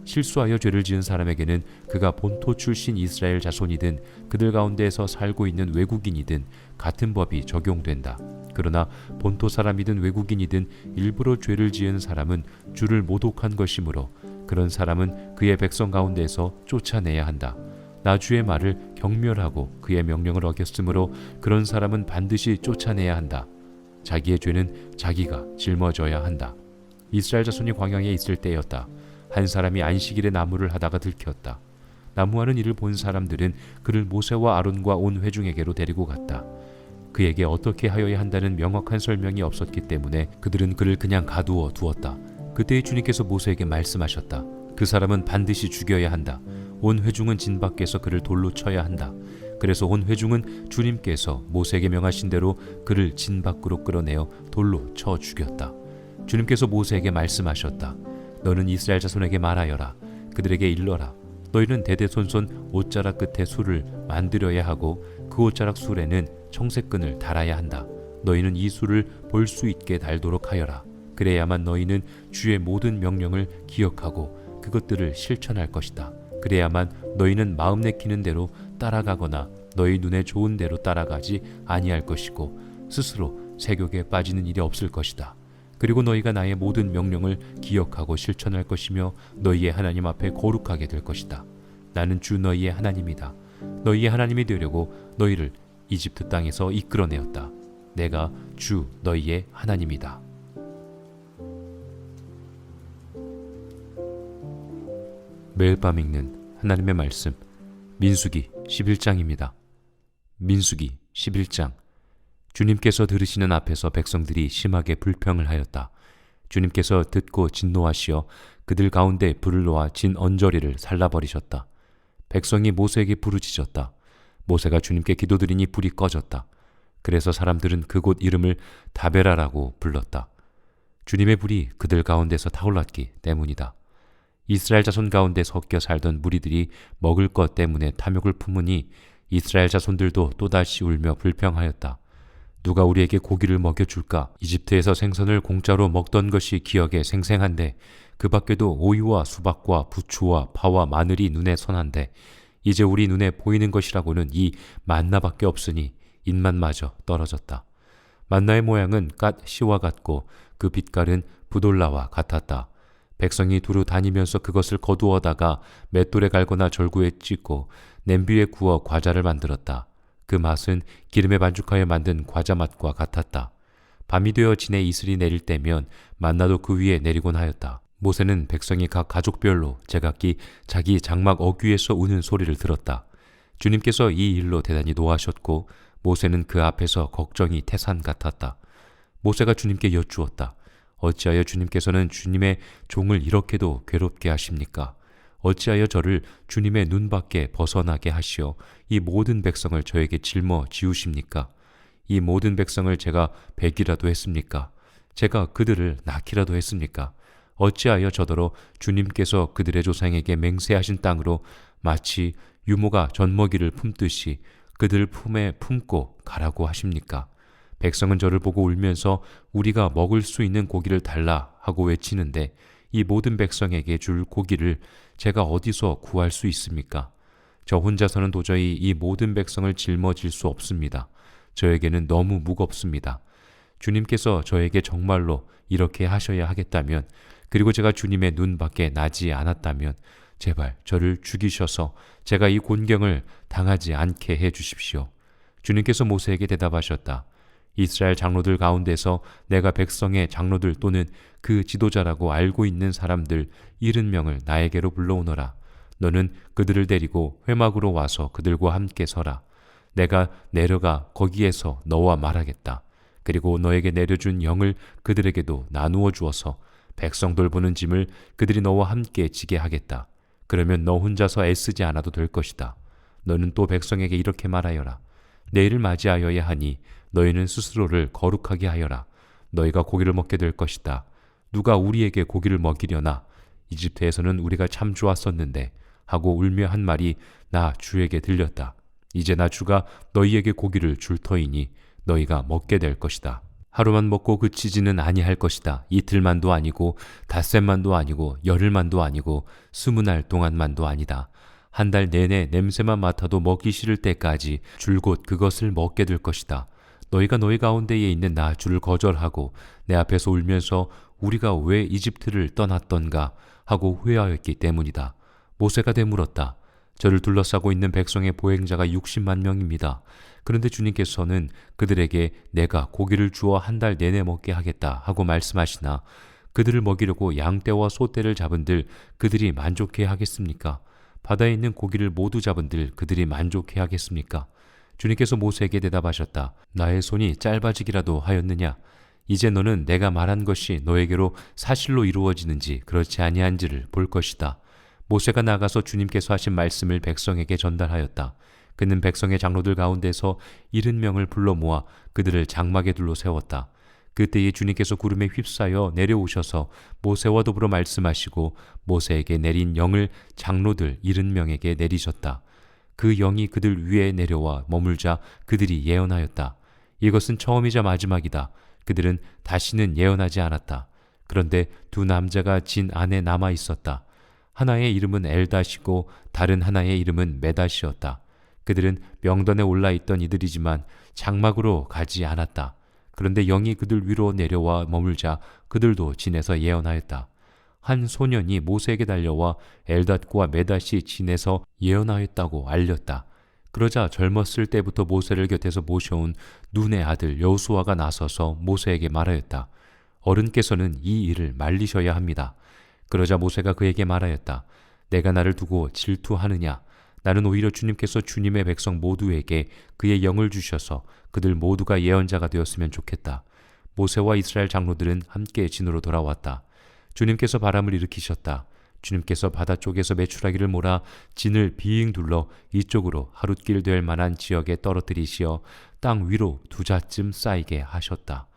실수하여 죄를 지은 사람에게는 그가 본토 출신 이스라엘 자손이든 그들 가운데에서 살고 있는 외국인이든 같은 법이 적용된다. 그러나 본토 사람이든 외국인이든 일부러 죄를 지은 사람은 주를 모독한 것이므로 그런 사람은 그의 백성 가운데에서 쫓아내야 한다. 나 주의 말을 경멸하고 그의 명령을 어겼으므로 그런 사람은 반드시 쫓아내야 한다. 자기의 죄는 자기가 짊어져야 한다. 이스라엘 자손이 광야에 있을 때였다. 한 사람이 안식일에 나무를 하다가 들켰다. 나무하는 일을 본 사람들은 그를 모세와 아론과 온 회중에게로 데리고 갔다. 그에게 어떻게 하여야 한다는 명확한 설명이 없었기 때문에 그들은 그를 그냥 가두어 두었다. 그때 주님께서 모세에게 말씀하셨다. 그 사람은 반드시 죽여야 한다. 온 회중은 진 밖에서 그를 돌로 쳐야 한다. 그래서 온 회중은 주님께서 모세에게 명하신 대로 그를 진 밖으로 끌어내어 돌로 쳐 죽였다. 주님께서 모세에게 말씀하셨다. 너는 이스라엘 자손에게 말하여라. 그들에게 일러라. 너희는 대대손손 옷자락 끝에 술을 만들어야 하고 그 옷자락 술에는 청색끈을 달아야 한다. 너희는 이 술을 볼 수 있게 달도록 하여라. 그래야만 너희는 주의 모든 명령을 기억하고 그것들을 실천할 것이다. 그래야만 너희는 마음 내키는 대로 따라가거나 너희 눈에 좋은 대로 따라가지 아니할 것이고 스스로 세욕에 빠지는 일이 없을 것이다. 그리고 너희가 나의 모든 명령을 기억하고 실천할 것이며 너희의 하나님 앞에 거룩하게 될 것이다. 나는 주 너희의 하나님이다. 너희의 하나님이 되려고 너희를 이집트 땅에서 이끌어내었다. 내가 주 너희의 하나님이다. 매일 밤 읽는 하나님의 말씀 민수기 11장입니다. 민수기 11장. 주님께서 들으시는 앞에서 백성들이 심하게 불평을 하였다. 주님께서 듣고 진노하시어 그들 가운데 불을 놓아 진 언저리를 살라버리셨다. 백성이 모세에게 부르짖었다. 모세가 주님께 기도드리니 불이 꺼졌다. 그래서 사람들은 그곳 이름을 다베라라고 불렀다. 주님의 불이 그들 가운데서 타올랐기 때문이다. 이스라엘 자손 가운데 섞여 살던 무리들이 먹을 것 때문에 탐욕을 품으니 이스라엘 자손들도 또다시 울며 불평하였다. 누가 우리에게 고기를 먹여줄까? 이집트에서 생선을 공짜로 먹던 것이 기억에 생생한데 그 밖에도 오이와 수박과 부추와 파와 마늘이 눈에 선한데 이제 우리 눈에 보이는 것이라고는 이 만나밖에 없으니 입맛마저 떨어졌다. 만나의 모양은 갓 씨와 같고 그 빛깔은 부돌라와 같았다. 백성이 두루 다니면서 그것을 거두어다가 맷돌에 갈거나 절구에 찢고 냄비에 구워 과자를 만들었다. 그 맛은 기름에 반죽하여 만든 과자 맛과 같았다. 밤이 되어 진에 이슬이 내릴 때면 만나도 그 위에 내리곤 하였다. 모세는 백성이 각 가족별로 제각기 자기 장막 어귀에서 우는 소리를 들었다. 주님께서 이 일로 대단히 노하셨고 모세는 그 앞에서 걱정이 태산 같았다. 모세가 주님께 여쭈었다. 어찌하여 주님께서는 주님의 종을 이렇게도 괴롭게 하십니까? 어찌하여 저를 주님의 눈 밖에 벗어나게 하시어 이 모든 백성을 저에게 짊어지우십니까? 이 모든 백성을 제가 베기라도 했습니까? 제가 그들을 낳기라도 했습니까? 어찌하여 저더러 주님께서 그들의 조상에게 맹세하신 땅으로 마치 유모가 젖먹이를 품듯이 그들 품에 품고 가라고 하십니까? 백성은 저를 보고 울면서 우리가 먹을 수 있는 고기를 달라 하고 외치는데 이 모든 백성에게 줄 고기를 제가 어디서 구할 수 있습니까? 저 혼자서는 도저히 이 모든 백성을 짊어질 수 없습니다. 저에게는 너무 무겁습니다. 주님께서 저에게 정말로 이렇게 하셔야 하겠다면, 그리고 제가 주님의 눈 밖에 나지 않았다면 제발 저를 죽이셔서 제가 이 곤경을 당하지 않게 해 주십시오. 주님께서 모세에게 대답하셨다. 이스라엘 장로들 가운데서 내가 백성의 장로들 또는 그 지도자라고 알고 있는 사람들 70명을 나에게로 불러오너라. 너는 그들을 데리고 회막으로 와서 그들과 함께 서라. 내가 내려가 거기에서 너와 말하겠다. 그리고 너에게 내려준 영을 그들에게도 나누어 주어서 백성 돌보는 짐을 그들이 너와 함께 지게 하겠다. 그러면 너 혼자서 애쓰지 않아도 될 것이다. 너는 또 백성에게 이렇게 말하여라. 내일을 맞이하여야 하니 너희는 스스로를 거룩하게 하여라. 너희가 고기를 먹게 될 것이다. 누가 우리에게 고기를 먹이려나? 이집트에서는 우리가 참 좋았었는데 하고 울며 한 말이 나 주에게 들렸다. 이제 나 주가 너희에게 고기를 줄 터이니 너희가 먹게 될 것이다. 하루만 먹고 그치지는 아니할 것이다. 이틀만도 아니고 닷새만도 아니고 열흘만도 아니고 20날 동안만도 아니다. 한 달 내내 냄새만 맡아도 먹기 싫을 때까지 줄곧 그것을 먹게 될 것이다. 너희가 너희 가운데에 있는 나 주를 거절하고 내 앞에서 울면서 우리가 왜 이집트를 떠났던가 하고 후회하였기 때문이다. 모세가 되물었다. 저를 둘러싸고 있는 백성의 보행자가 60만 명입니다. 그런데 주님께서는 그들에게 내가 고기를 주어 한 달 내내 먹게 하겠다 하고 말씀하시나 그들을 먹이려고 양떼와 소떼를 잡은들 그들이 만족해 하겠습니까? 바다에 있는 고기를 모두 잡은들 그들이 만족해 하겠습니까? 주님께서 모세에게 대답하셨다. 나의 손이 짧아지기라도 하였느냐? 이제 너는 내가 말한 것이 너에게로 사실로 이루어지는지 그렇지 아니한지를 볼 것이다. 모세가 나가서 주님께서 하신 말씀을 백성에게 전달하였다. 그는 백성의 장로들 가운데서 70명을 불러 모아 그들을 장막에 둘러 세웠다. 그때에 주님께서 구름에 휩싸여 내려오셔서 모세와 더불어 말씀하시고 모세에게 내린 영을 장로들 70명에게 내리셨다. 그 영이 그들 위에 내려와 머물자 그들이 예언하였다. 이것은 처음이자 마지막이다. 그들은 다시는 예언하지 않았다. 그런데 두 남자가 진 안에 남아 있었다. 하나의 이름은 엘닷이고 다른 하나의 이름은 메닷이었다. 그들은 명단에 올라있던 이들이지만 장막으로 가지 않았다. 그런데 영이 그들 위로 내려와 머물자 그들도 진에서 예언하였다. 한 소년이 모세에게 달려와 엘닷과 메닷이 진에서 예언하였다고 알렸다. 그러자 젊었을 때부터 모세를 곁에서 모셔온 눈의 아들 여호수아가 나서서 모세에게 말하였다. 어른께서는 이 일을 말리셔야 합니다. 그러자 모세가 그에게 말하였다. 내가 나를 두고 질투하느냐? 나는 오히려 주님께서 주님의 백성 모두에게 그의 영을 주셔서 그들 모두가 예언자가 되었으면 좋겠다. 모세와 이스라엘 장로들은 함께 진으로 돌아왔다. 주님께서 바람을 일으키셨다. 주님께서 바다 쪽에서 메추라기를 몰아 진을 빙 둘러 이쪽으로 하룻길 될 만한 지역에 떨어뜨리시어 땅 위로 두 자쯤 쌓이게 하셨다.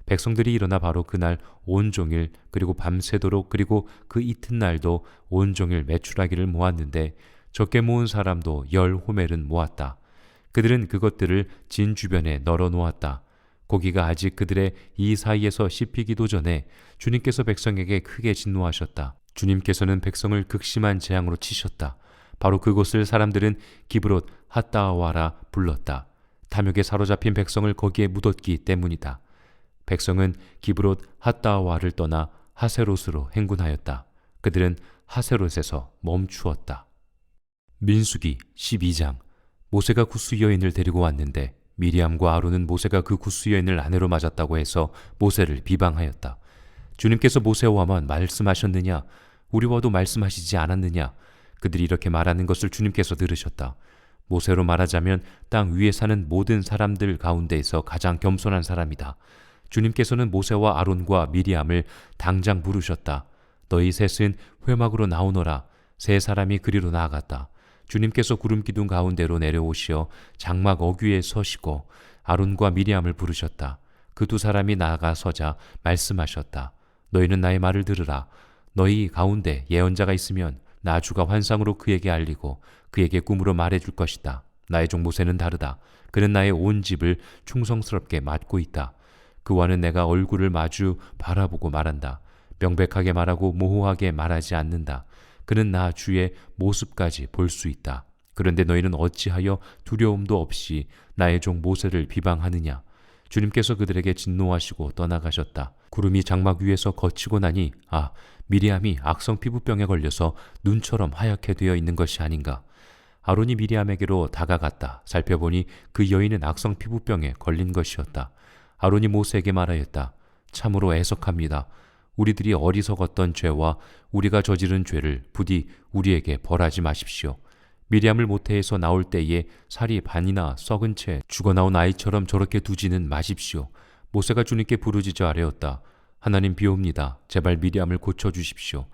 백성들이 일어나 바로 그날 온종일 그리고 밤새도록 그리고 그 이튿날도 온종일 메추라기를 모았는데 적게 모은 사람도 10호멜은 모았다. 그들은 그것들을 진 주변에 널어 놓았다. 고기가 아직 그들의 이 사이에서 씹히기도 전에 주님께서 백성에게 크게 진노하셨다. 주님께서는 백성을 극심한 재앙으로 치셨다. 바로 그곳을 사람들은 기브롯 핫다와라 불렀다. 탐욕에 사로잡힌 백성을 거기에 묻었기 때문이다. 백성은 기브롯 핫다와를 떠나 하세롯으로 행군하였다. 그들은 하세롯에서 멈추었다. 민수기 12장. 모세가 구스 여인을 데리고 왔는데 미리암과 아론은 모세가 그 구스 여인을 아내로 맞았다고 해서 모세를 비방하였다. 주님께서 모세와만 말씀하셨느냐? 우리와도 말씀하시지 않았느냐? 그들이 이렇게 말하는 것을 주님께서 들으셨다. 모세로 말하자면 땅 위에 사는 모든 사람들 가운데에서 가장 겸손한 사람이다. 주님께서는 모세와 아론과 미리암을 당장 부르셨다. 너희 셋은 회막으로 나오너라. 세 사람이 그리로 나아갔다. 주님께서 구름 기둥 가운데로 내려오시어 장막 어귀에 서시고 아론과 미리암을 부르셨다. 그 두 사람이 나아가 서자 말씀하셨다. 너희는 나의 말을 들으라. 너희 가운데 예언자가 있으면 나 주가 환상으로 그에게 알리고 그에게 꿈으로 말해줄 것이다. 나의 종 모세는 다르다. 그는 나의 온 집을 충성스럽게 맡고 있다. 그와는 내가 얼굴을 마주 바라보고 말한다. 명백하게 말하고 모호하게 말하지 않는다. 그는 나 주의 모습까지 볼 수 있다. 그런데 너희는 어찌하여 두려움도 없이 나의 종 모세를 비방하느냐? 주님께서 그들에게 진노하시고 떠나가셨다. 구름이 장막 위에서 거치고 나니 미리암이 악성 피부병에 걸려서 눈처럼 하얗게 되어 있는 것이 아닌가. 아론이 미리암에게로 다가갔다. 살펴보니 그 여인은 악성 피부병에 걸린 것이었다. 아론이 모세에게 말하였다. 참으로 애석합니다. 우리들이 어리석었던 죄와 우리가 저지른 죄를 부디 우리에게 벌하지 마십시오. 미리암을 모태에서 나올 때에 살이 반이나 썩은 채 죽어나온 아이처럼 저렇게 두지는 마십시오. 모세가 주님께 부르짖어 아뢰었다. 하나님 비옵니다. 제발 미리암을 고쳐주십시오.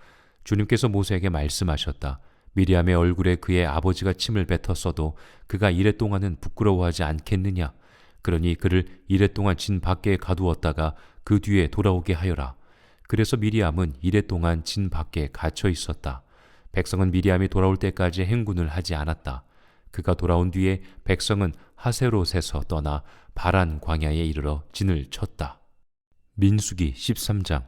주님께서 모세에게 말씀하셨다. 미리암의 얼굴에 그의 아버지가 침을 뱉었어도 그가 이랫동안은 부끄러워하지 않겠느냐? 그러니 그를 이랫동안 진 밖에 가두었다가 그 뒤에 돌아오게 하여라. 그래서 미리암은 이랫동안 진 밖에 갇혀 있었다. 백성은 미리암이 돌아올 때까지 행군을 하지 않았다. 그가 돌아온 뒤에 백성은 하세롯에서 떠나 바란 광야에 이르러 진을 쳤다. 민수기 13장.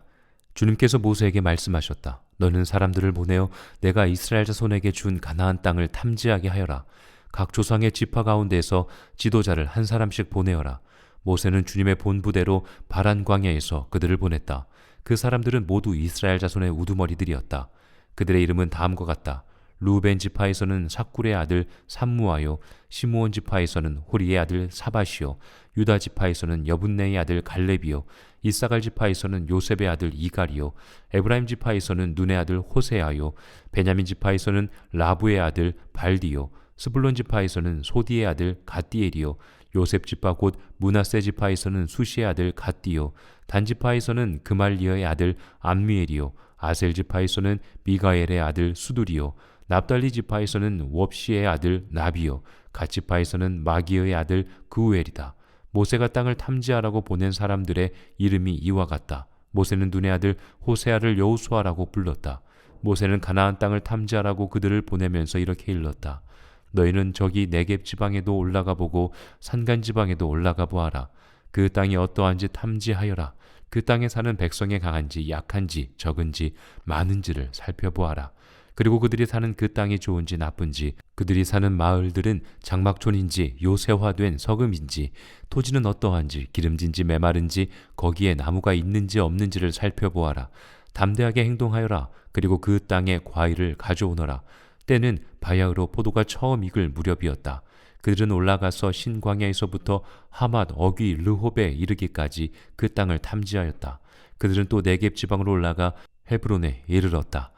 주님께서 모세에게 말씀하셨다. 너는 사람들을 보내어 내가 이스라엘 자손에게 준 가나안 땅을 탐지하게 하여라. 각 조상의 지파 가운데에서 지도자를 한 사람씩 보내어라. 모세는 주님의 본부대로 바란 광야에서 그들을 보냈다. 그 사람들은 모두 이스라엘 자손의 우두머리들이었다. 그들의 이름은 다음과 같다. 루벤 지파에서는 삭굴의 아들 삼무아요, 시므온 지파에서는 호리의 아들 사밧이요, 유다 지파에서는 여분네의 아들 갈렙이요, 이사갈 지파에서는 요셉의 아들 이갈이요, 에브라임 지파에서는 눈의 아들 호세아요, 베냐민 지파에서는 라부의 아들 발디요, 스불론 지파에서는 소디의 아들 갓디엘이요, 요셉 지파 곧 므낫세 지파에서는 수시의 아들 갓디요, 단 지파에서는 그말리어의 아들 암미엘이요, 아셀 지파에서는 미가엘의 아들 수두리요, 납달리 지파에서는 웁시의 아들 나비요, 갓 지파에서는 마기어의 아들 그우엘이다. 모세가 땅을 탐지하라고 보낸 사람들의 이름이 이와 같다. 모세는 눈의 아들 호세아를 여호수아라고 불렀다. 모세는 가나안 땅을 탐지하라고 그들을 보내면서 이렇게 일렀다. 너희는 저기 네겝 지방에도 올라가 보고 산간 지방에도 올라가 보아라. 그 땅이 어떠한지 탐지하여라. 그 땅에 사는 백성이 강한지 약한지 적은지 많은지를 살펴보아라. 그리고 그들이 사는 그 땅이 좋은지 나쁜지, 그들이 사는 마을들은 장막촌인지 요새화된 서금인지, 토지는 어떠한지 기름진지 메마른지 거기에 나무가 있는지 없는지를 살펴보아라. 담대하게 행동하여라. 그리고 그 땅의 과일을 가져오너라. 때는 바야흐로 포도가 처음 익을 무렵이었다. 그들은 올라가서 신광야에서부터 하맛 어귀 르홉에 이르기까지 그 땅을 탐지하였다. 그들은 또 네겝 지방으로 올라가 헤브론에 이르렀다.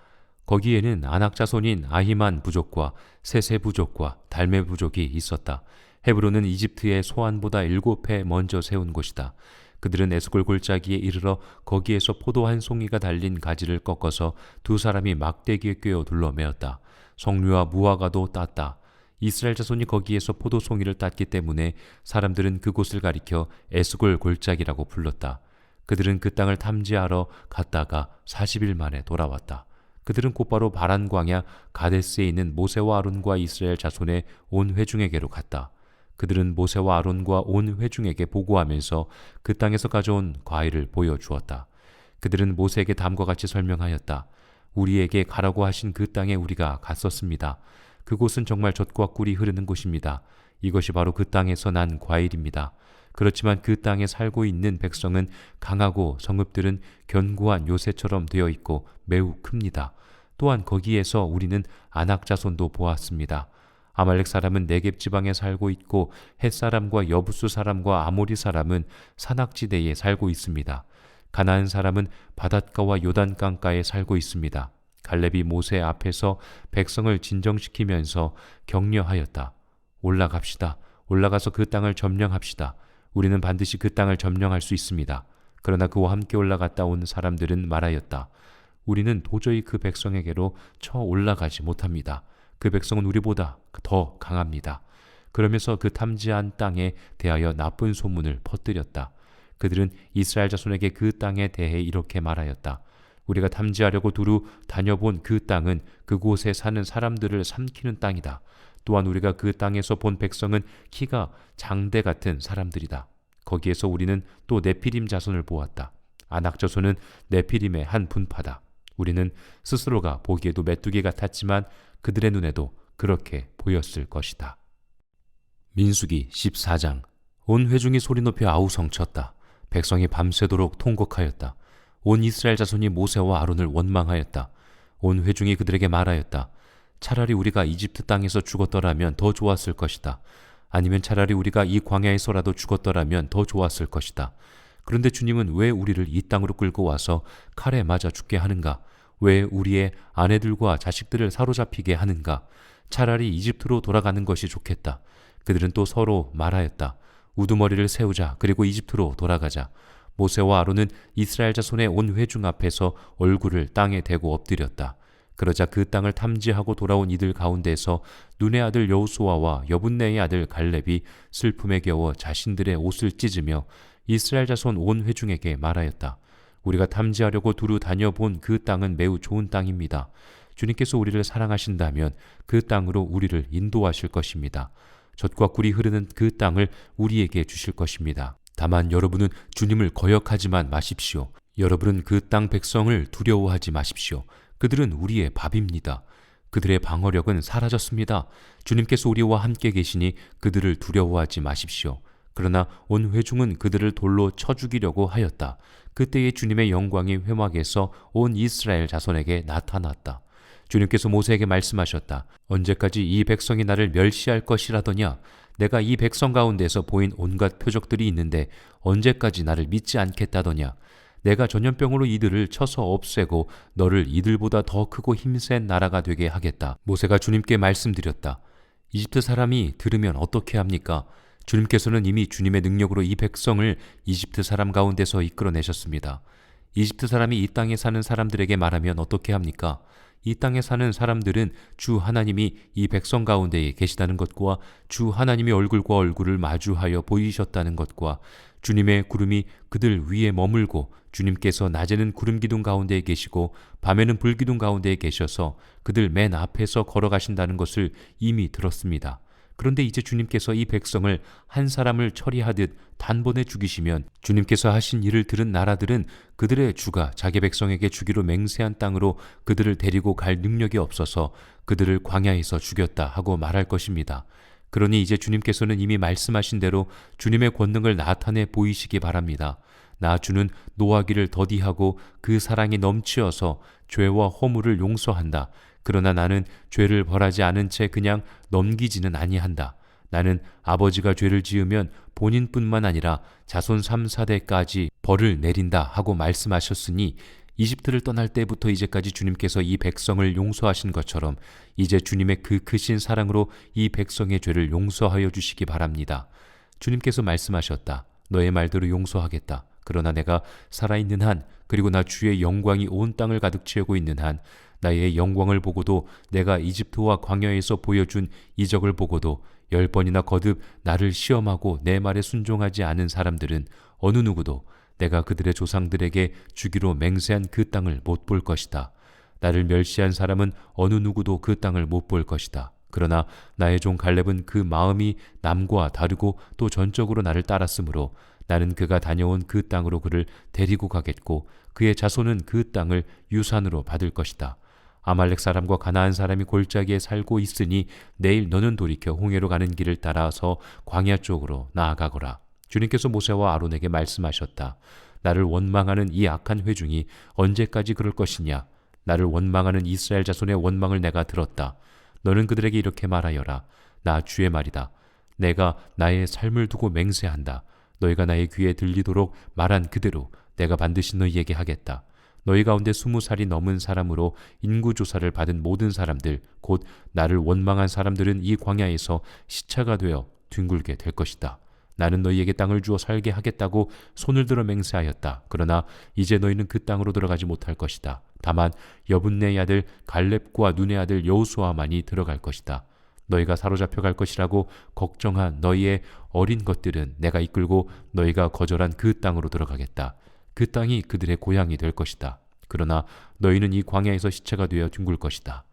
거기에는 아낙 자손인 아히만 부족과 세세 부족과 달메 부족이 있었다. 헤브론은 이집트의 소안보다 7배 먼저 세운 곳이다. 그들은 에스골 골짜기에 이르러 거기에서 포도 한 송이가 달린 가지를 꺾어서 두 사람이 막대기에 꿰어 둘러매었다. 석류와 무화과도 땄다. 이스라엘 자손이 거기에서 포도송이를 땄기 때문에 사람들은 그곳을 가리켜 에스골 골짜기라고 불렀다. 그들은 그 땅을 탐지하러 갔다가 40일 만에 돌아왔다. 그들은 곧바로 바란 광야 가데스에 있는 모세와 아론과 이스라엘 자손의 온 회중에게로 갔다. 그들은 모세와 아론과 온 회중에게 보고하면서 그 땅에서 가져온 과일을 보여주었다. 그들은 모세에게 다음과 같이 설명하였다. 우리에게 가라고 하신 그 땅에 우리가 갔었습니다. 그곳은 정말 젖과 꿀이 흐르는 곳입니다. 이것이 바로 그 땅에서 난 과일입니다. 그렇지만 그 땅에 살고 있는 백성은 강하고 성읍들은 견고한 요새처럼 되어 있고 매우 큽니다. 또한 거기에서 우리는 아낙 자손도 보았습니다. 아말렉 사람은 네겝 지방에 살고 있고 헷 사람과 여부수 사람과 아모리 사람은 산악지대에 살고 있습니다. 가나안 사람은 바닷가와 요단강가에 살고 있습니다. 갈렙이 모세 앞에서 백성을 진정시키면서 격려하였다. 올라갑시다. 올라가서 그 땅을 점령합시다. 우리는 반드시 그 땅을 점령할 수 있습니다. 그러나 그와 함께 올라갔다 온 사람들은 말하였다. 우리는 도저히 그 백성에게로 쳐 올라가지 못합니다. 그 백성은 우리보다 더 강합니다. 그러면서 그 탐지한 땅에 대하여 나쁜 소문을 퍼뜨렸다. 그들은 이스라엘 자손에게 그 땅에 대해 이렇게 말하였다. 우리가 탐지하려고 두루 다녀본 그 땅은 그곳에 사는 사람들을 삼키는 땅이다. 또한 우리가 그 땅에서 본 백성은 키가 장대 같은 사람들이다. 거기에서 우리는 또 네피림 자손을 보았다. 아낙 자손은 네피림의 한 분파다. 우리는 스스로가 보기에도 메뚜기 같았지만 그들의 눈에도 그렇게 보였을 것이다. 민수기 14장. 온 회중이 소리 높여 아우성쳤다. 백성이 밤새도록 통곡하였다. 온 이스라엘 자손이 모세와 아론을 원망하였다. 온 회중이 그들에게 말하였다. 차라리 우리가 이집트 땅에서 죽었더라면 더 좋았을 것이다. 아니면 차라리 우리가 이 광야에서라도 죽었더라면 더 좋았을 것이다. 그런데 주님은 왜 우리를 이 땅으로 끌고 와서 칼에 맞아 죽게 하는가? 왜 우리의 아내들과 자식들을 사로잡히게 하는가? 차라리 이집트로 돌아가는 것이 좋겠다. 그들은 또 서로 말하였다. 우두머리를 세우자. 그리고 이집트로 돌아가자. 모세와 아론은 이스라엘 자손의 온 회중 앞에서 얼굴을 땅에 대고 엎드렸다. 그러자 그 땅을 탐지하고 돌아온 이들 가운데서 눈의 아들 여호수아와 여분네의 아들 갈렙이 슬픔에 겨워 자신들의 옷을 찢으며 이스라엘 자손 온 회중에게 말하였다. 우리가 탐지하려고 두루 다녀본 그 땅은 매우 좋은 땅입니다. 주님께서 우리를 사랑하신다면 그 땅으로 우리를 인도하실 것입니다. 젖과 꿀이 흐르는 그 땅을 우리에게 주실 것입니다. 다만 여러분은 주님을 거역하지만 마십시오. 여러분은 그 땅 백성을 두려워하지 마십시오. 그들은 우리의 밥입니다. 그들의 방어력은 사라졌습니다. 주님께서 우리와 함께 계시니 그들을 두려워하지 마십시오. 그러나 온 회중은 그들을 돌로 쳐 죽이려고 하였다. 그때에 주님의 영광이 회막에서 온 이스라엘 자손에게 나타났다. 주님께서 모세에게 말씀하셨다. 언제까지 이 백성이 나를 멸시할 것이라더냐? 내가 이 백성 가운데서 보인 온갖 표적들이 있는데 언제까지 나를 믿지 않겠다더냐? 내가 전염병으로 이들을 쳐서 없애고 너를 이들보다 더 크고 힘센 나라가 되게 하겠다. 모세가 주님께 말씀드렸다. 이집트 사람이 들으면 어떻게 합니까? 주님께서는 이미 주님의 능력으로 이 백성을 이집트 사람 가운데서 이끌어내셨습니다. 이집트 사람이 이 땅에 사는 사람들에게 말하면 어떻게 합니까? 이 땅에 사는 사람들은 주 하나님이 이 백성 가운데에 계시다는 것과 주 하나님이 얼굴과 얼굴을 마주하여 보이셨다는 것과 주님의 구름이 그들 위에 머물고 주님께서 낮에는 구름 기둥 가운데에 계시고 밤에는 불 기둥 가운데에 계셔서 그들 맨 앞에서 걸어가신다는 것을 이미 들었습니다. 그런데 이제 주님께서 이 백성을 한 사람을 처리하듯 단번에 죽이시면 주님께서 하신 일을 들은 나라들은 그들의 주가 자기 백성에게 주기로 맹세한 땅으로 그들을 데리고 갈 능력이 없어서 그들을 광야에서 죽였다 하고 말할 것입니다. 그러니 이제 주님께서는 이미 말씀하신 대로 주님의 권능을 나타내 보이시기 바랍니다. 나 주는 노하기를 더디하고 그 사랑이 넘치어서 죄와 허물을 용서한다. 그러나 나는 죄를 벌하지 않은 채 그냥 넘기지는 아니한다. 나는 아버지가 죄를 지으면 본인뿐만 아니라 자손 3, 4대까지 벌을 내린다 하고 말씀하셨으니 이집트를 떠날 때부터 이제까지 주님께서 이 백성을 용서하신 것처럼 이제 주님의 그 크신 사랑으로 이 백성의 죄를 용서하여 주시기 바랍니다. 주님께서 말씀하셨다. 너의 말대로 용서하겠다. 그러나 내가 살아있는 한, 그리고 나 주의 영광이 온 땅을 가득 채우고 있는 한, 나의 영광을 보고도 내가 이집트와 광야에서 보여준 이적을 보고도 10번이나 거듭 나를 시험하고 내 말에 순종하지 않은 사람들은 어느 누구도 내가 그들의 조상들에게 주기로 맹세한 그 땅을 못 볼 것이다. 나를 멸시한 사람은 어느 누구도 그 땅을 못 볼 것이다. 그러나 나의 종 갈렙은 그 마음이 남과 다르고 또 전적으로 나를 따랐으므로 나는 그가 다녀온 그 땅으로 그를 데리고 가겠고 그의 자손은 그 땅을 유산으로 받을 것이다. 아말렉 사람과 가나안 사람이 골짜기에 살고 있으니 내일 너는 돌이켜 홍해로 가는 길을 따라서 광야 쪽으로 나아가거라. 주님께서 모세와 아론에게 말씀하셨다. 나를 원망하는 이 악한 회중이 언제까지 그럴 것이냐? 나를 원망하는 이스라엘 자손의 원망을 내가 들었다. 너는 그들에게 이렇게 말하여라. 나 주의 말이다. 내가 나의 삶을 두고 맹세한다. 너희가 나의 귀에 들리도록 말한 그대로 내가 반드시 너희에게 하겠다. 너희 가운데 20살이 넘은 사람으로 인구조사를 받은 모든 사람들, 곧 나를 원망한 사람들은 이 광야에서 시차가 되어 뒹굴게 될 것이다. 나는 너희에게 땅을 주어 살게 하겠다고 손을 들어 맹세하였다. 그러나 이제 너희는 그 땅으로 들어가지 못할 것이다. 다만 여분네의 아들 갈렙과 눈의 아들 여호수아만이 들어갈 것이다. 너희가 사로잡혀 갈 것이라고 걱정한 너희의 어린 것들은 내가 이끌고 너희가 거절한 그 땅으로 들어가겠다. 그 땅이 그들의 고향이 될 것이다. 그러나 너희는 이 광야에서 시체가 되어 뒹굴 것이다.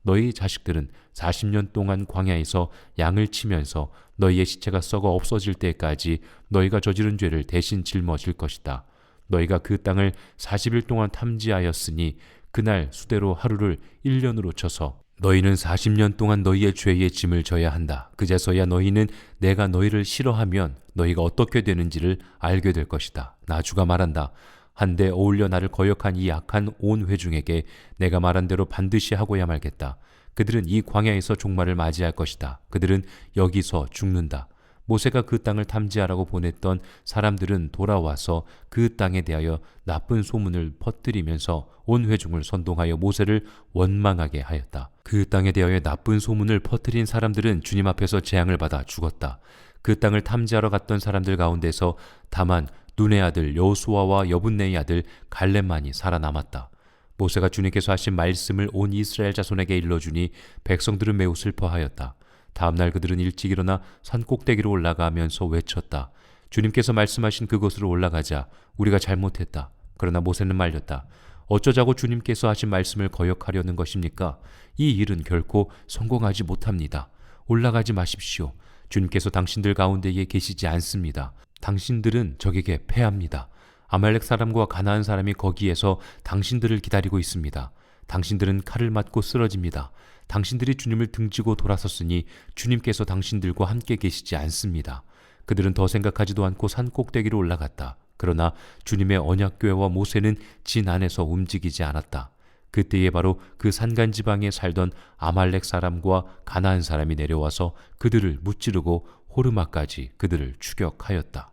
너희 자식들은 40년 동안 광야에서 양을 치면서 너희의 시체가 썩어 없어질 때까지 너희가 저지른 죄를 대신 짊어질 것이다. 너희가 그 땅을 40일 동안 탐지하였으니 그날 수대로 하루를 1년으로 쳐서 너희는 40년 동안 너희의 죄의 짐을 져야 한다. 그제서야 너희는 내가 너희를 싫어하면 너희가 어떻게 되는지를 알게 될 것이다. 나 주가 말한다. 한데 어울려 나를 거역한 이 악한 온 회중에게 내가 말한 대로 반드시 하고야 말겠다. 그들은 이 광야에서 종말을 맞이할 것이다. 그들은 여기서 죽는다. 모세가 그 땅을 탐지하라고 보냈던 사람들은 돌아와서 그 땅에 대하여 나쁜 소문을 퍼뜨리면서 온 회중을 선동하여 모세를 원망하게 하였다. 그 땅에 대하여 나쁜 소문을 퍼뜨린 사람들은 주님 앞에서 재앙을 받아 죽었다. 그 땅을 탐지하러 갔던 사람들 가운데서 다만 눈의 아들 여호수아와 여분네의 아들 갈렙만이 살아남았다. 모세가 주님께서 하신 말씀을 온 이스라엘 자손에게 일러주니 백성들은 매우 슬퍼하였다. 다음날 그들은 일찍 일어나 산 꼭대기로 올라가면서 외쳤다. 주님께서 말씀하신 그곳으로 올라가자. 우리가 잘못했다. 그러나 모세는 말렸다. 어쩌자고 주님께서 하신 말씀을 거역하려는 것입니까? 이 일은 결코 성공하지 못합니다. 올라가지 마십시오. 주님께서 당신들 가운데에 계시지 않습니다. 당신들은 적에게 패합니다. 아말렉 사람과 가나안 사람이 거기에서 당신들을 기다리고 있습니다. 당신들은 칼을 맞고 쓰러집니다. 당신들이 주님을 등지고 돌아섰으니 주님께서 당신들과 함께 계시지 않습니다. 그들은 더 생각하지도 않고 산 꼭대기로 올라갔다. 그러나 주님의 언약궤와 모세는 진 안에서 움직이지 않았다. 그때에 바로 그 산간 지방에 살던 아말렉 사람과 가나안 사람이 내려와서 그들을 무찌르고 호르마까지 그들을 추격하였다.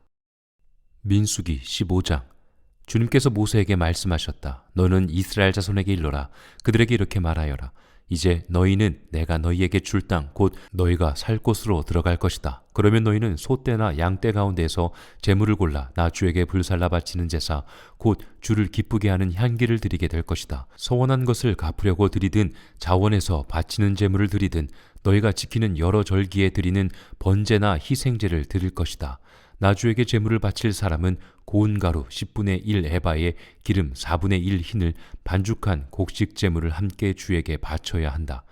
민수기 15장. 주님께서 모세에게 말씀하셨다. 너는 이스라엘 자손에게 일러라. 그들에게 이렇게 말하여라. 이제 너희는 내가 너희에게 줄 땅 곧 너희가 살 곳으로 들어갈 것이다. 그러면 너희는 소떼나 양떼 가운데서 제물을 골라 나 주에게 불살라 바치는 제사 곧 주를 기쁘게 하는 향기를 드리게 될 것이다. 서원한 것을 갚으려고 드리든 자원에서 바치는 제물을 드리든 너희가 지키는 여러 절기에 드리는 번제나 희생제를 드릴 것이다. 나 주에게 제물을 바칠 사람은 고운 가루 10분의 1 에바에 기름 4분의 1 흰을 반죽한 곡식 제물을 함께 주에게 바쳐야 한다.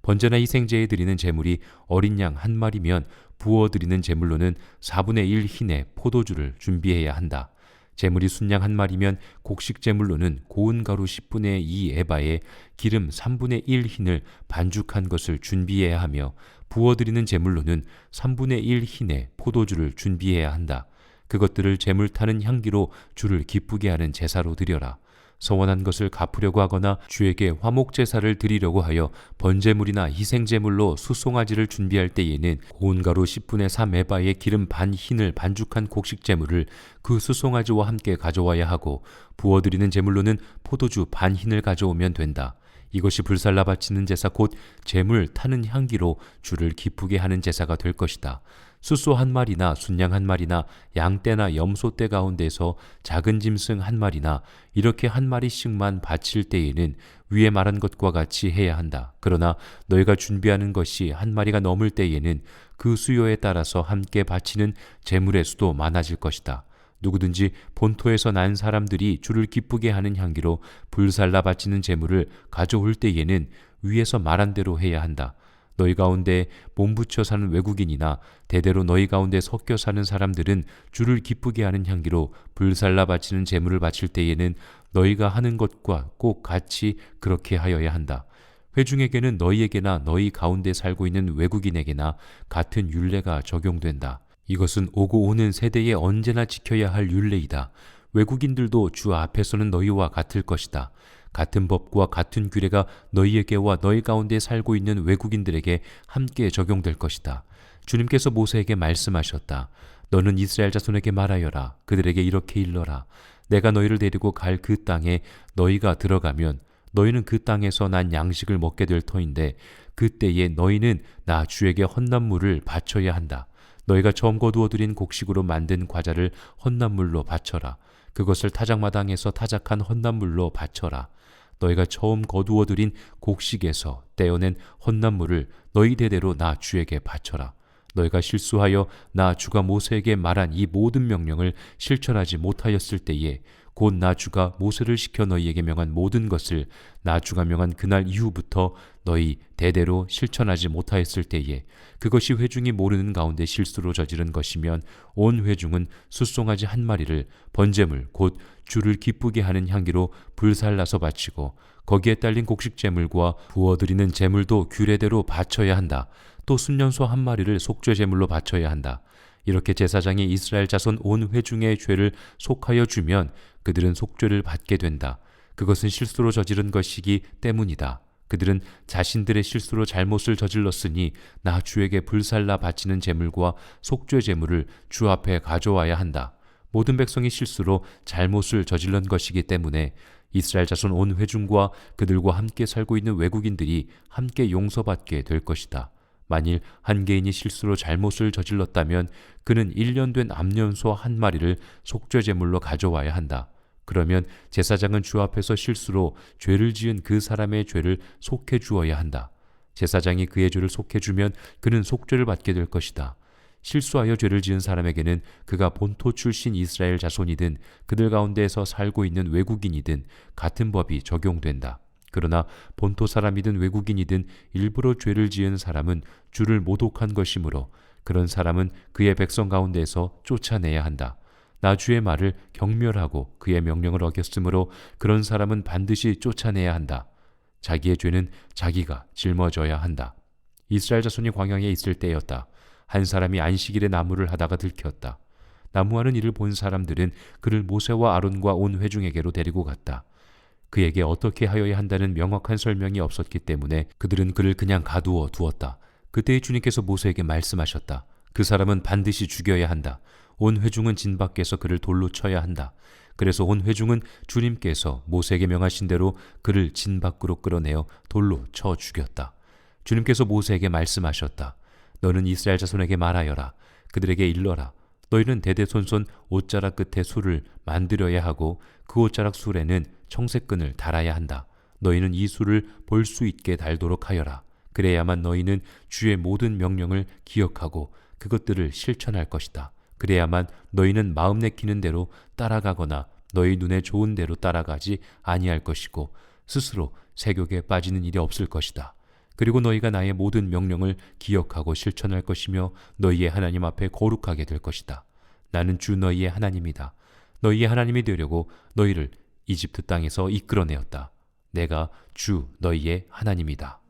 번제나 희생제에 드리는 제물이 어린 양 한 마리면 부어 드리는 제물로는 4분의 1 흰의 포도주를 준비해야 한다. 제물이 순양 한 마리면 곡식 제물로는 고운 가루 10분의 2 에바에 기름 3분의 1 흰을 반죽한 것을 준비해야 하며 부어드리는 제물로는 3분의 1 흰의 포도주를 준비해야 한다. 그것들을 제물 타는 향기로 주를 기쁘게 하는 제사로 드려라. 서원한 것을 갚으려고 하거나 주에게 화목제사를 드리려고 하여 번제물이나 희생제물로 숫송아지를 준비할 때에는 고운 가루 10분의 3에바에 기름 반 흰을 반죽한 곡식제물을 그 숫송아지와 함께 가져와야 하고, 부어드리는 제물로는 포도주 반 흰을 가져오면 된다. 이것이 불살라 바치는 제사 곧 제물 타는 향기로 주를 기쁘게 하는 제사가 될 것이다. 숫소 한 마리나 순양 한 마리나 양떼나 염소떼 가운데서 작은 짐승 한 마리나 이렇게 한 마리씩만 바칠 때에는 위에 말한 것과 같이 해야 한다. 그러나 너희가 준비하는 것이 한 마리가 넘을 때에는 그 수요에 따라서 함께 바치는 제물의 수도 많아질 것이다. 누구든지 본토에서 난 사람들이 주를 기쁘게 하는 향기로 불살라 바치는 제물을 가져올 때에는 위에서 말한 대로 해야 한다. 너희 가운데 몸붙여 사는 외국인이나 대대로 너희 가운데 섞여 사는 사람들은 주를 기쁘게 하는 향기로 불살라 바치는 제물을 바칠 때에는 너희가 하는 것과 꼭 같이 그렇게 하여야 한다. 회중에게는 너희에게나 너희 가운데 살고 있는 외국인에게나 같은 율례가 적용된다. 이것은 오고 오는 세대에 언제나 지켜야 할 율례이다. 외국인들도 주 앞에서는 너희와 같을 것이다. 같은 법과 같은 규례가 너희에게와 너희 가운데 살고 있는 외국인들에게 함께 적용될 것이다. 주님께서 모세에게 말씀하셨다. 너는 이스라엘 자손에게 말하여라. 그들에게 이렇게 일러라. 내가 너희를 데리고 갈 그 땅에 너희가 들어가면 너희는 그 땅에서 난 양식을 먹게 될 터인데, 그때에 너희는 나 주에게 헌납물을 바쳐야 한다. 너희가 처음 거두어 들인 곡식으로 만든 과자를 헌납물로 바쳐라. 그것을 타작마당에서 타작한 헌납물로 바쳐라. 너희가 처음 거두어 들인 곡식에서 떼어낸 헌납물을 너희 대대로 나 주에게 바쳐라. 너희가 실수하여 나 주가 모세에게 말한 이 모든 명령을 실천하지 못하였을 때에 곧 나 주가 모세를 시켜 너희에게 명한 모든 것을 나 주가 명한 그날 이후부터 너희 대대로 실천하지 못하였을 때에 그것이 회중이 모르는 가운데 실수로 저지른 것이면 온 회중은 숫송아지 한 마리를 번제물 곧 주를 기쁘게 하는 향기로 불살라서 바치고 거기에 딸린 곡식제물과 부어드리는 제물도 규례대로 바쳐야 한다. 또 순년소 한 마리를 속죄제물로 바쳐야 한다. 이렇게 제사장이 이스라엘 자손 온 회중의 죄를 속하여 주면 그들은 속죄를 받게 된다. 그것은 실수로 저지른 것이기 때문이다. 그들은 자신들의 실수로 잘못을 저질렀으니 나 주에게 불살라 바치는 제물과 속죄 제물을 주 앞에 가져와야 한다. 모든 백성이 실수로 잘못을 저질른 것이기 때문에 이스라엘 자손 온 회중과 그들과 함께 살고 있는 외국인들이 함께 용서받게 될 것이다. 만일 한 개인이 실수로 잘못을 저질렀다면 그는 1년 된 암년소 한 마리를 속죄제물로 가져와야 한다. 그러면 제사장은 주 앞에서 실수로 죄를 지은 그 사람의 죄를 속해 주어야 한다. 제사장이 그의 죄를 속해 주면 그는 속죄를 받게 될 것이다. 실수하여 죄를 지은 사람에게는 그가 본토 출신 이스라엘 자손이든 그들 가운데에서 살고 있는 외국인이든 같은 법이 적용된다. 그러나 본토 사람이든 외국인이든 일부러 죄를 지은 사람은 주를 모독한 것이므로 그런 사람은 그의 백성 가운데에서 쫓아내야 한다. 나 주의 말을 경멸하고 그의 명령을 어겼으므로 그런 사람은 반드시 쫓아내야 한다. 자기의 죄는 자기가 짊어져야 한다. 이스라엘 자손이 광야에 있을 때였다. 한 사람이 안식일에 나무를 하다가 들켰다. 나무하는 일을 본 사람들은 그를 모세와 아론과 온 회중에게로 데리고 갔다. 그에게 어떻게 하여야 한다는 명확한 설명이 없었기 때문에 그들은 그를 그냥 가두어 두었다. 그때 주님께서 모세에게 말씀하셨다. 그 사람은 반드시 죽여야 한다. 온 회중은 진 밖에서 그를 돌로 쳐야 한다. 그래서 온 회중은 주님께서 모세에게 명하신 대로 그를 진 밖으로 끌어내어 돌로 쳐 죽였다. 주님께서 모세에게 말씀하셨다. 너는 이스라엘 자손에게 말하여라. 그들에게 일러라. 너희는 대대손손 옷자락 끝에 술을 만들어야 하고 그 옷자락 술에는 청색끈을 달아야 한다. 너희는 이 술을 볼 수 있게 달도록 하여라. 그래야만 너희는 주의 모든 명령을 기억하고 그것들을 실천할 것이다. 그래야만 너희는 마음 내키는 대로 따라가거나 너희 눈에 좋은 대로 따라가지 아니할 것이고 스스로 세욕에 빠지는 일이 없을 것이다. 그리고 너희가 나의 모든 명령을 기억하고 실천할 것이며 너희의 하나님 앞에 거룩하게 될 것이다. 나는 주 너희의 하나님이다. 너희의 하나님이 되려고 너희를 이집트 땅에서 이끌어내었다. 내가 주 너희의 하나님이다.